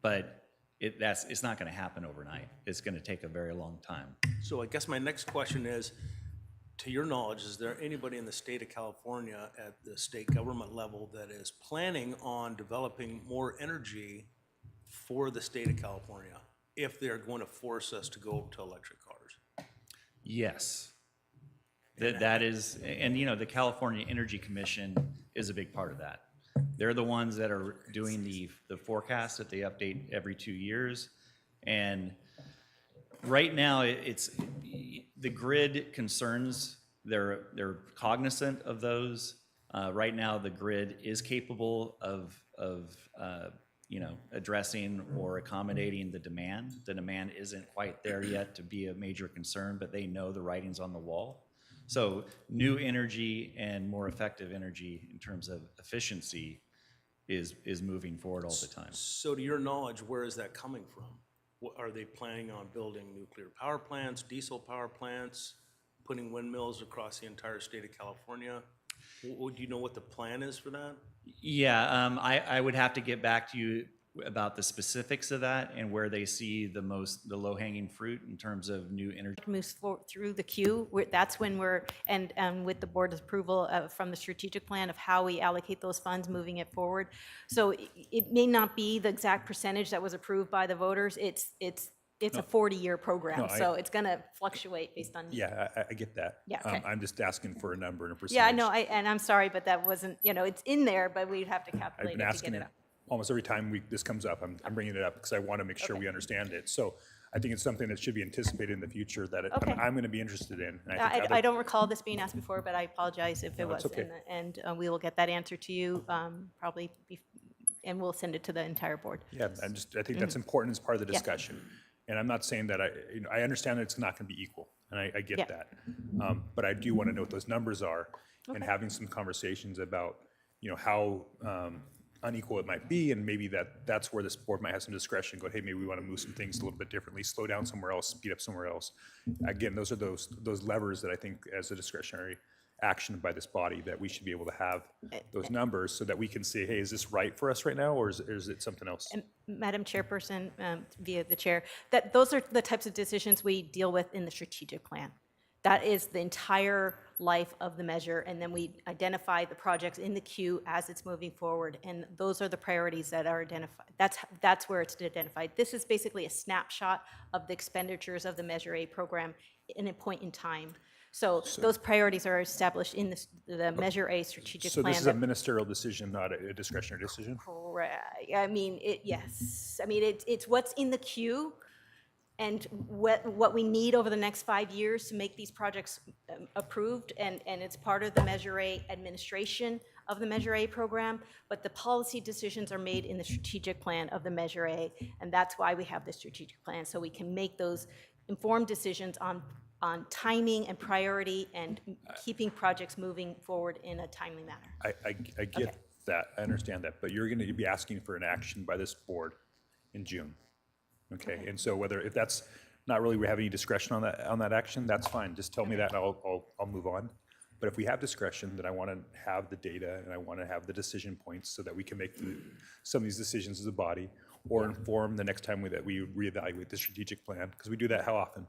But it's not going to happen overnight. It's going to take a very long time. So I guess my next question is, to your knowledge, is there anybody in the state of California at the state government level that is planning on developing more energy for the state of California if they're going to force us to go to electric cars? Yes. That is, and the California Energy Commission is a big part of that. They're the ones that are doing the forecast that they update every 2 years. And right now, it's the grid concerns. They're cognizant of those. Right now, the grid is capable of addressing or accommodating the demand. The demand isn't quite there yet to be a major concern, but they know the writing's on the wall. So new energy and more effective energy in terms of efficiency is moving forward all the time. So to your knowledge, where is that coming from? Are they planning on building nuclear power plants, diesel power plants, putting windmills across the entire state of California? Do you know what the plan is for that? Yeah, I would have to get back to you about the specifics of that and where they see the low-hanging fruit in terms of new energy. Moves through the queue, that's when we're, and with the board's approval from the strategic plan of how we allocate those funds, moving it forward. So it may not be the exact percentage that was approved by the voters. It's a 40-year program, so it's going to fluctuate based on. Yeah, I get that. Yeah, okay. I'm just asking for a number and a percentage. Yeah, I know, and I'm sorry, but that wasn't, it's in there, but we'd have to I've calculate been it to asking get it it up. almost every time this comes up. I'm bringing it up because I want to make sure we understand it. So I think it's something that should be anticipated in the future that Okay. I'm going to be interested in. And I think I don't recall this being asked before, but I apologize if it No, it's was. okay. And we will get that answer to you probably, and we'll send it to the entire board. Yeah, I think that's important as part of the Yeah. discussion. And I'm not saying that I understand that it's not going to be equal, and I get Yeah. that. But I do want to know what those numbers are, and having some conversations about, how unequal it might be, and maybe that's where this board might have some discretion, go, hey, maybe we want to move some things a little bit differently, slow down somewhere else, speed up somewhere else. Again, those are those levers that I think as a discretionary action by this body that we should be able to have those numbers so that we can say, hey, is this right for us right now, or is it something else? And Madam Chairperson, via the chair, that those are the types of decisions we deal with in the strategic plan. That is the entire life of the measure, and then we identify the projects in the queue as it's moving forward, and those are the priorities that are identified. That's where it's identified. This is basically a snapshot of the expenditures of the Measure A program in a point in time. So those priorities are established in the Measure A strategic So plan. this is a ministerial decision, not a discretionary decision? Correct. I mean, yes. I mean, it's what's in the queue and what we need over the next 5 years to make these projects approved, and it's part of the Measure A administration of the Measure A program, but the policy decisions are made in the strategic plan of the Measure A, and that's why we have the strategic plan, so we can make those informed decisions on timing and priority and keeping projects moving forward in a timely manner. I get that, I understand that, but you're going to be asking for an action by this board in June. Okay, and so if that's not really, we have any discretion on that action, that's fine, just tell me that and I'll move on. But if we have discretion, then I want to have the data and I want to have the decision points so that we can make some of these decisions as a body, or inform the next time that we reevaluate the strategic plan, because we do that how often?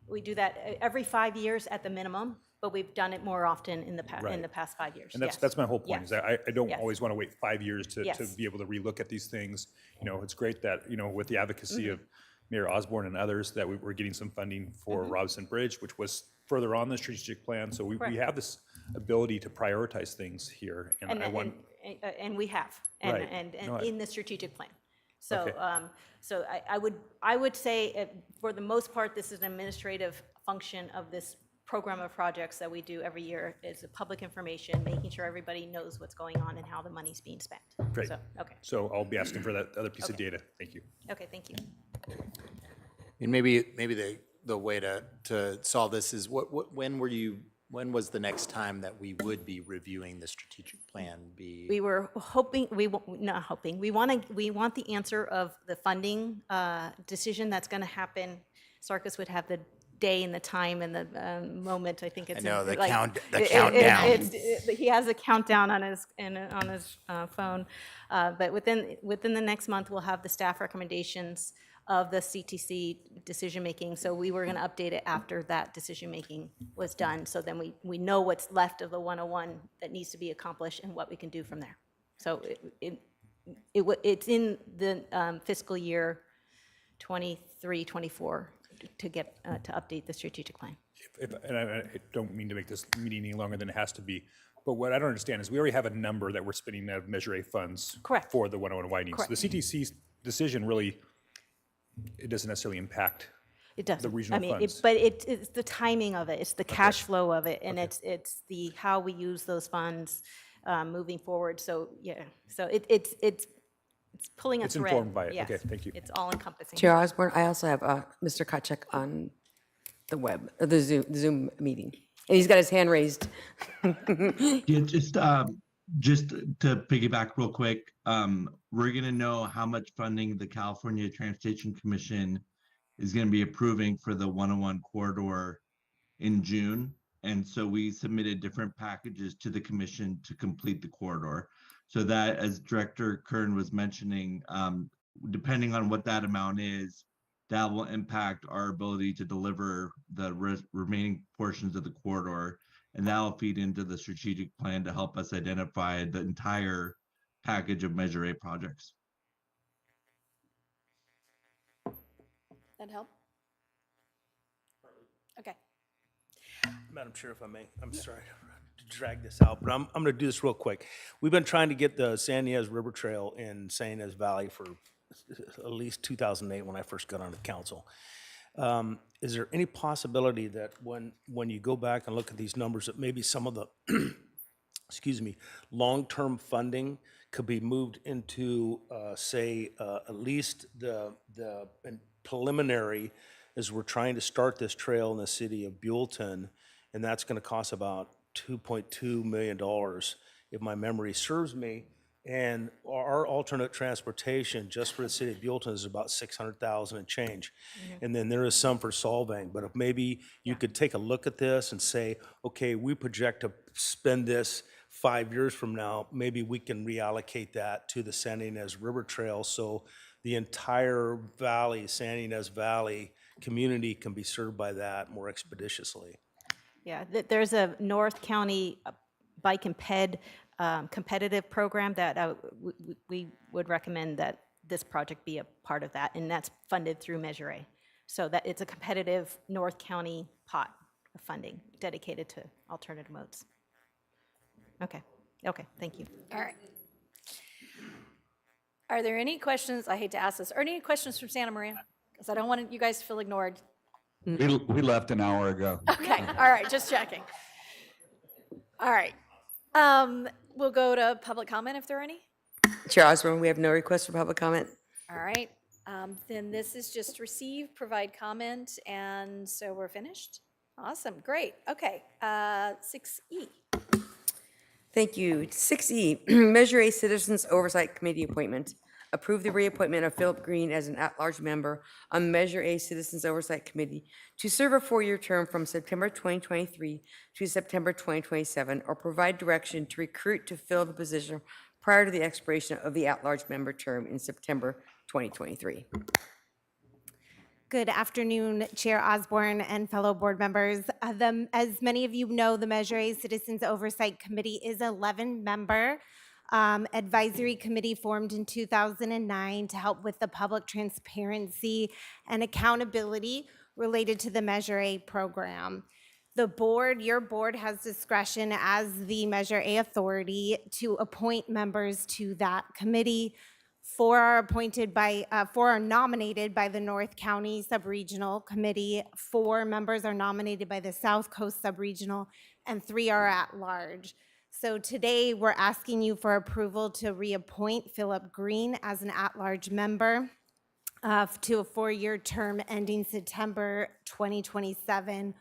We do that every 5 years at the minimum, but we've done it more often in the past 5 years. And yes. that's my whole point, is Yes. I don't Yes. always want to wait 5 years to Yes. be able to relook at these things. It's great that, with the advocacy Mm-hmm. of Mayor Osborne and others, that we're getting some funding for Mm-hmm. Robinson Bridge, which was further on the strategic plan. So we have this ability to prioritize things here. And I want, And we have, Right. and No, in the strategic plan. So, Okay. so I would say, for the most part, this is an administrative function of this program of projects that we do every year. Is public information, making sure everybody knows what's going on and how the money's being spent. great. So, okay, So I'll be asking for that other piece of data. Thank you. okay, thank you. And maybe the way to solve this is when was the next time that we would be reviewing the strategic plan? We were hoping, not hoping, we want the answer of the funding decision that's going to happen. Sarkis would have the day and the time and the moment, I think it's. I know, the like, countdown. He has a countdown on his phone. But within the next month, we'll have the staff recommendations of the CTC decision-making. So we were going to update it after that decision-making was done. So then we know what's left of the 101 that needs to be accomplished and what we can do from there. So it's in the fiscal year 23, 24 to get, to update the strategic plan. And I don't mean to make this meeting any longer than it has to be, but what I don't understand is we already have a number that we're spending out of Measure A funds. Correct. For the 101 widening. So Correct. the CTC's decision really, it doesn't necessarily impact It doesn't. the regional I mean, funds. but it's the timing of it, it's the cash flow of it, and it's the, how we use those funds moving forward. So, yeah, so it's pulling a It's thread. informed by it. Yes. Okay, thank you. It's all encompassing. Chair Osborne, I also have Mr. Kachek on the web, the Zoom meeting. And he's got his hand raised. Yeah, just to piggyback real quick, we're gonna know how much funding the California Transportation Commission is gonna be approving for the 101 corridor in June. And so we submitted different packages to the commission to complete the corridor. So that, as Director Kern was mentioning, depending on what that amount is, that will impact our ability to deliver the remaining portions of the corridor. And that will feed into the strategic plan to help us identify the entire package of Measure A projects. That help? Okay. Madam Chair, if I may, I'm sorry to drag this out, but I'm going to do this real quick. We've been trying to get the San Ynez River Trail in San Ynez Valley for at least 2008 when I first got on the council. Is there any possibility that when you go back and look at these numbers, that maybe some of the, excuse me, long-term funding could be moved into, say, at least the preliminary, as we're trying to start this trail in the city of Buellton, and that's going to cost about $2.2 million, if my memory serves me. And our alternate transportation just for the city of Buellton is about 600,000 and change. And then there is some for Solvang, but if maybe you could take a look at this and say, okay, we project to spend this 5 years from now, maybe we can reallocate that to the San Ynez River Trail so the entire valley, San Ynez Valley community can be served by that more expeditiously. Yeah, there's a North County Bike and Ped competitive program that we would recommend that this project be a part of that, and that's funded through Measure A. So that it's a competitive North County pot of funding dedicated to alternative modes. Okay, thank you. All right. Are there any questions, I hate to ask this, are any questions from Santa Maria? Because I don't want you guys to feel ignored. We left an hour ago. Okay, all right, just checking. All right. We'll go to public comment if there are any. Chair Osborne, we have no requests for public comment. All right, then this is just receive, provide comment, and so we're finished. Awesome, great, okay, 6E. Thank you. 6E, Measure A Citizens Oversight Committee appointment. Approve the reappointment of Philip Green as an at-large member on Measure A Citizens Oversight Committee to serve a 4-year term from September 2023 to September 2027, or provide direction to recruit to fill the position prior to the expiration of the at-large member term in September 2023. Good afternoon, Chair Osborne and fellow board members. As many of you know, the Measure A Citizens Oversight Committee is an 11-member advisory committee formed in 2009 to help with the public transparency and accountability related to the Measure A program. The board, your board, has discretion as the Measure A authority to appoint members to that committee. 4 are nominated by the North County Subregional Committee, 4 members are nominated by the South Coast Subregional, and 3 are at large. So today, we're asking you for approval to reappoint Philip Green as an at-large member to a 4-year term ending September 2027.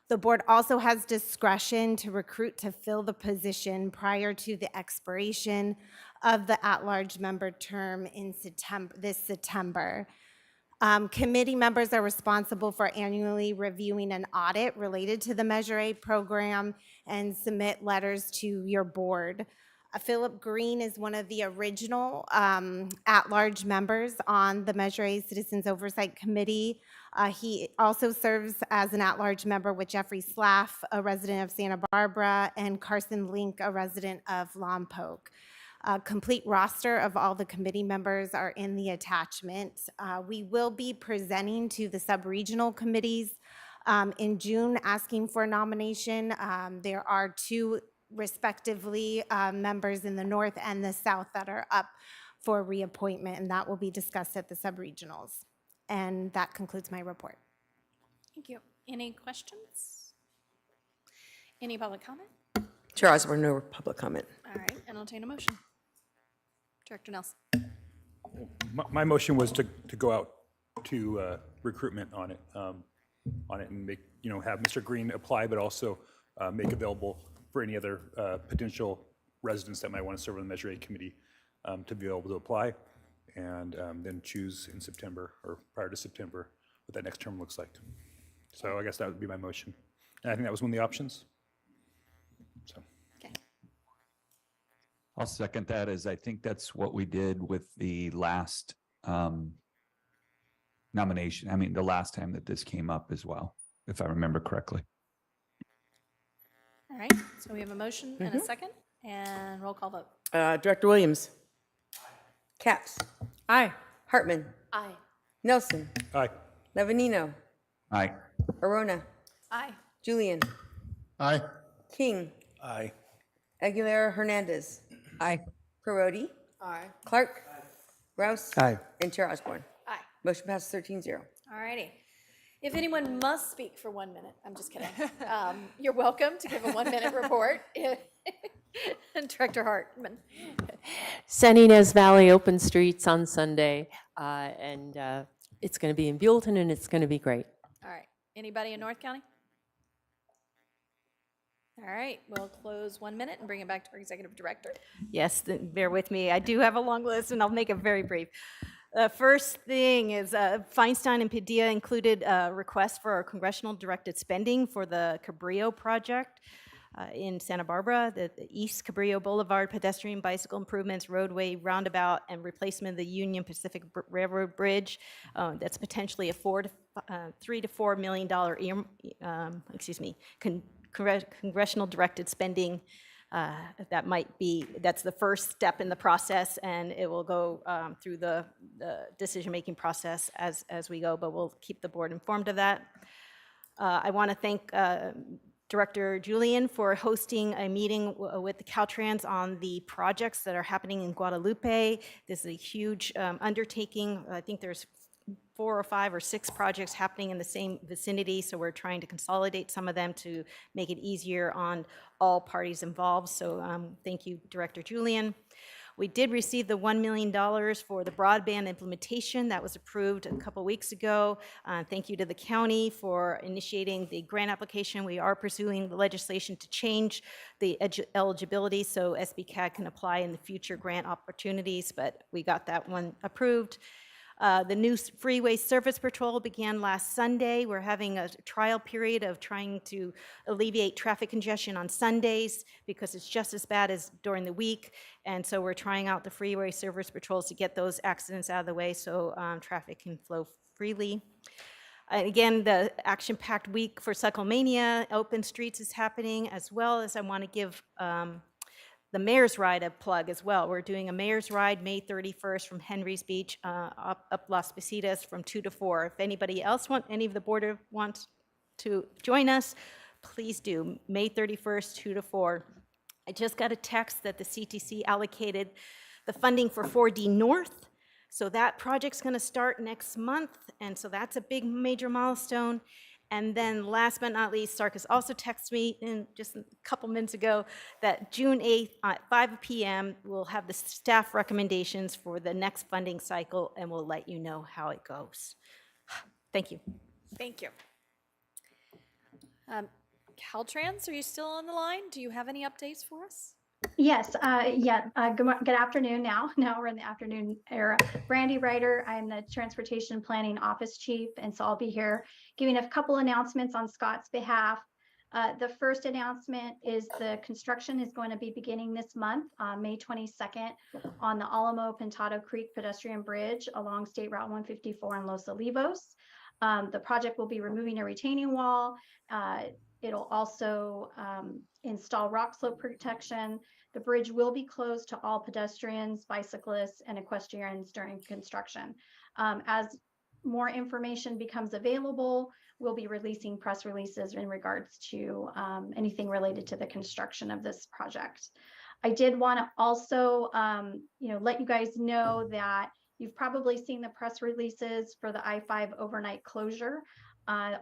The board also has discretion to recruit to fill the position prior to the expiration of the at-large member term in this September. Committee members are responsible for annually reviewing an audit related to the Measure A program and submit letters to your board. Philip Green is one of the original at-large members on the Measure A Citizens Oversight Committee. He also serves as an at-large member with Jeffrey Slaff, a resident of Santa Barbara, and Carson Link, a resident of Lompoc. A complete roster of all the committee members are in the attachment. We will be presenting to the sub-regional committees in June asking for a nomination. There are 2 respectively members in the north and the south that are up for reappointment, and that will be discussed at the sub-regionals. And that concludes my report. Thank you. Any questions? Any public comment? Chair Osborne, no public comment. All right, entertain a motion. Director Nelson. My motion was to go out to recruitment on it and make, have Mr. Green apply, but also make available for any other potential residents that might want to serve on the Measure A committee to be able to apply, and then choose in September or prior to September what that next term looks like. So I guess that would be my motion. And I think that was one of the options. So. Okay. I'll second that, as I think that's what we did with the last nomination. I mean, the last time that this came up as well, if I remember correctly. All right, so we have a motion and a second, and roll call vote. Director Williams. Capps. Aye. Hartman. Aye. Nelson. Aye. Levanino. Aye. Arona. Aye. Julian. Aye. King. Aye. Aguilera Hernandez. Aye. Perotti. Aye. Clark. Rouse. Aye. And Chair Osborne. Aye. Motion passes 13-0. All righty. If anyone must speak for 1 minute, I'm just kidding. You're welcome to give a 1 minute report. Director Hartman. San Ynez Valley open streets on Sunday, and it's going to be in Buellton, and it's going to be great. All right. Anybody in North County? All right, we'll close 1 minute and bring it back to our executive director. Yes, bear with me. I do have a long list, and I'll make it very brief. First thing is Feinstein and Padilla included a request for congressional directed spending for the Cabrillo project in Santa Barbara, the East Cabrillo Boulevard pedestrian bicycle improvements, roadway roundabout, and replacement of the Union Pacific Railroad Bridge. That's potentially a $3 to $4 million congressional directed spending. That's the first step in the process, and it will go through the decision-making process as we go, but we'll keep the board informed of that. I want to thank Director Julian for hosting a meeting with the Caltrans on the projects that are happening in Guadalupe. This is a huge undertaking. I think there's 4 or 5 or 6 projects happening in the same vicinity, so we're trying to consolidate some of them to make it easier on all parties involved. So thank you, Director Julian. We did receive the $1 million for the broadband implementation that was approved a couple weeks ago. Thank you to the county for initiating the grant application. We are pursuing the legislation to change the eligibility so SBCAG can apply in the future grant opportunities, but we got that one approved. The new freeway service patrol began last Sunday. We're having a trial period of trying to alleviate traffic congestion on Sundays because it's just as bad as during the week. And so we're trying out the freeway service patrols to get those accidents out of the way so traffic can flow freely. Again, the action-packed week for Cyclemania, Open Streets is happening, as well as I want to give the Mayor's Ride a plug as well. We're doing a Mayor's Ride May 31st from Henry's Beach up Las Positas from 2 to 4. If anybody else any of the board wants to join us, please do. May 31st, 2 to 4. I just got a text that the CTC allocated the funding for 4D North. So that project's going to start next month, and so that's a big major milestone. And then last but not least, Sarkis also texted me just a couple minutes ago that June 8th at 5 p.m. we'll have the staff recommendations for the next funding cycle, and we'll let you know how it goes. Thank you. Thank you. Caltrans, are you still on the line? Do you have any updates for us? Yes, good afternoon now. Now we're in the afternoon era. Brandy Ryder, I'm the Transportation Planning Office Chief, and so I'll be here giving a couple announcements on Scott's behalf. The first announcement is the construction is going to be beginning this month, May 22nd, on the Alamo Pintado Creek pedestrian bridge along State Route 154 in Los Olivos. The project will be removing a retaining wall. It'll also install rock slope protection. The bridge will be closed to all pedestrians, bicyclists, and equestrians during construction. As more information becomes available, we'll be releasing press releases in regards to anything related to the construction of this project. I did want to also let you guys know that you've probably seen the press releases for the I-5 overnight closure.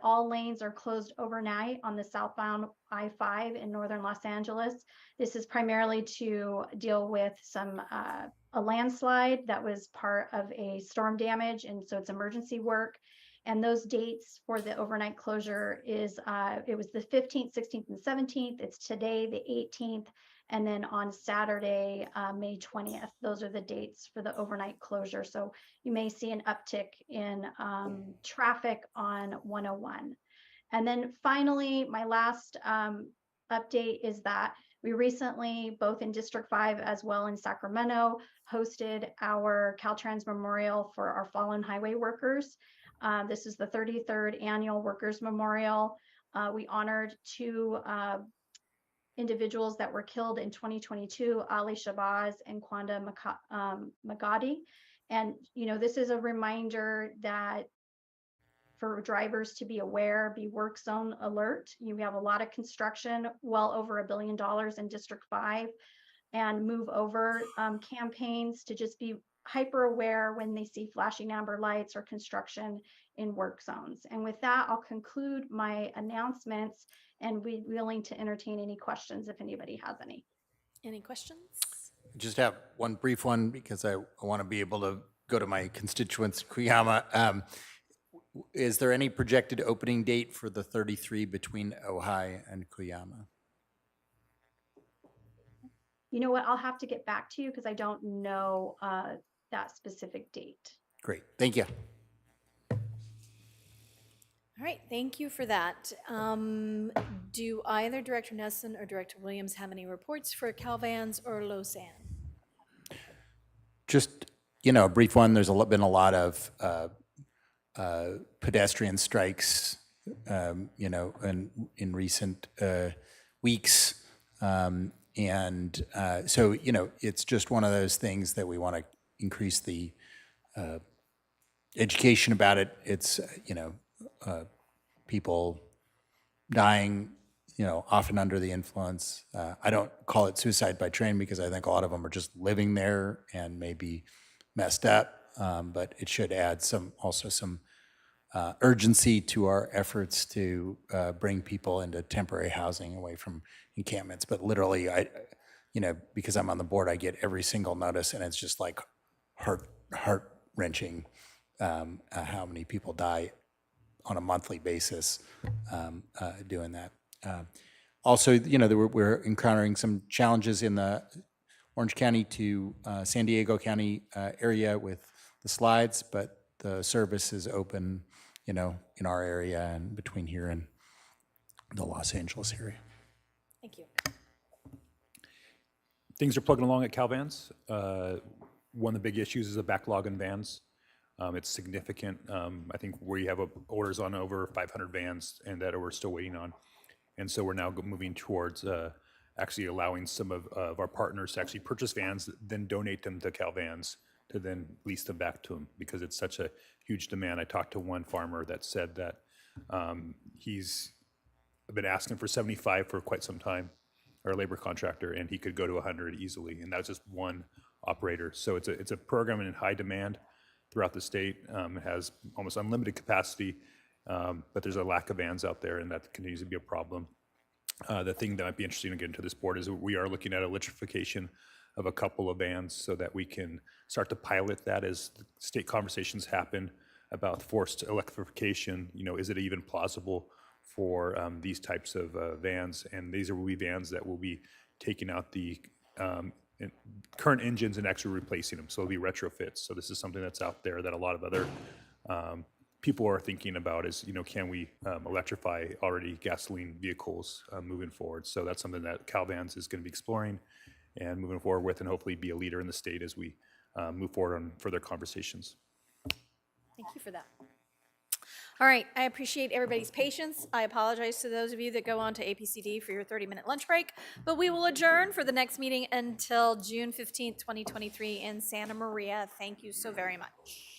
All lanes are closed overnight on the southbound I-5 in northern Los Angeles. This is primarily to deal with a landslide that was part of a storm damage, and so it's emergency work. And those dates for the overnight closure it was the 15th, 16th, and 17th. It's today, the 18th, and then on Saturday, May 20th. Those are the dates for the overnight closure. So you may see an uptick in traffic on 101. And then finally, my last update is that we recently, both in District 5 as well in Sacramento, hosted our Caltrans Memorial for our fallen highway workers. This is the 33rd annual Workers Memorial. We honored 2 individuals that were killed in 2022, Ali Shabazz and Kwanda Magadi. And, this is a reminder that for drivers to be aware, be work zone alert. You have a lot of construction, well over $1 billion in District 5, and move over campaigns to just be hyper aware when they see flashing amber lights or construction in work zones. And with that, I'll conclude my announcements and be willing to entertain any questions if anybody has any. Any questions? Just have one brief one because I want to be able to go to my constituents in Cuyama. Is there any projected opening date for the 33 between Ojai and Cuyama? You know what? I'll have to get back to you because I don't know that specific date. Great, thank you. All right, thank you for that. Do either Director Nesson or Director Williams have any reports for Calvans or Lausanne? Just, a brief one. There's been a lot of pedestrian strikes, in recent weeks. So, it's just one of those things that we want to increase the education about it. It's, people dying, often under the influence. I don't call it suicide by train because I think a lot of them are just living there and maybe messed up. But it should add also some urgency to our efforts to bring people into temporary housing away from encampments. But literally, because I'm on the board, I get every single notice, and it's just like heart-wrenching how many people die on a monthly basis doing that. Also, we're encountering some challenges in the Orange County to San Diego County area with the slides, but the service is open, in our area and between here and the Los Angeles area. Thank you. Things are plugging along at Calvans. One of the big issues is a backlog in vans. It's significant. I think we have orders on over 500 vans and that we're still waiting on. And so we're now moving towards actually allowing some of our partners to actually purchase vans, then donate them to Calvans to then lease them back to them because it's such a huge demand. I talked to one farmer that said that he's been asking for 75 for quite some time, or a labor contractor, and he could go to 100 easily. And that's just one operator. So it's a program in high demand throughout the state. It has almost unlimited capacity, but there's a lack of vans out there, and that continues to be a problem. The thing that might be interesting to get into this board is we are looking at electrification of a couple of vans so that we can start to pilot that as the state conversations happen about forced electrification. Is it even plausible for these types of vans? And these will be vans that will be taking out the current engines and actually replacing them. So it'll be retrofits. So this is something that's out there that a lot of other people are thinking about is, can we electrify already gasoline vehicles moving forward? So that's something that Calvans is going to be exploring and moving forward with, and hopefully be a leader in the state as we move forward on further conversations. Thank you for that. All right, I appreciate everybody's patience. I apologize to those of you that go on to APCD for your 30-minute lunch break, but we will adjourn for the next meeting until June 15th, 2023 in Santa Maria. Thank you so very much.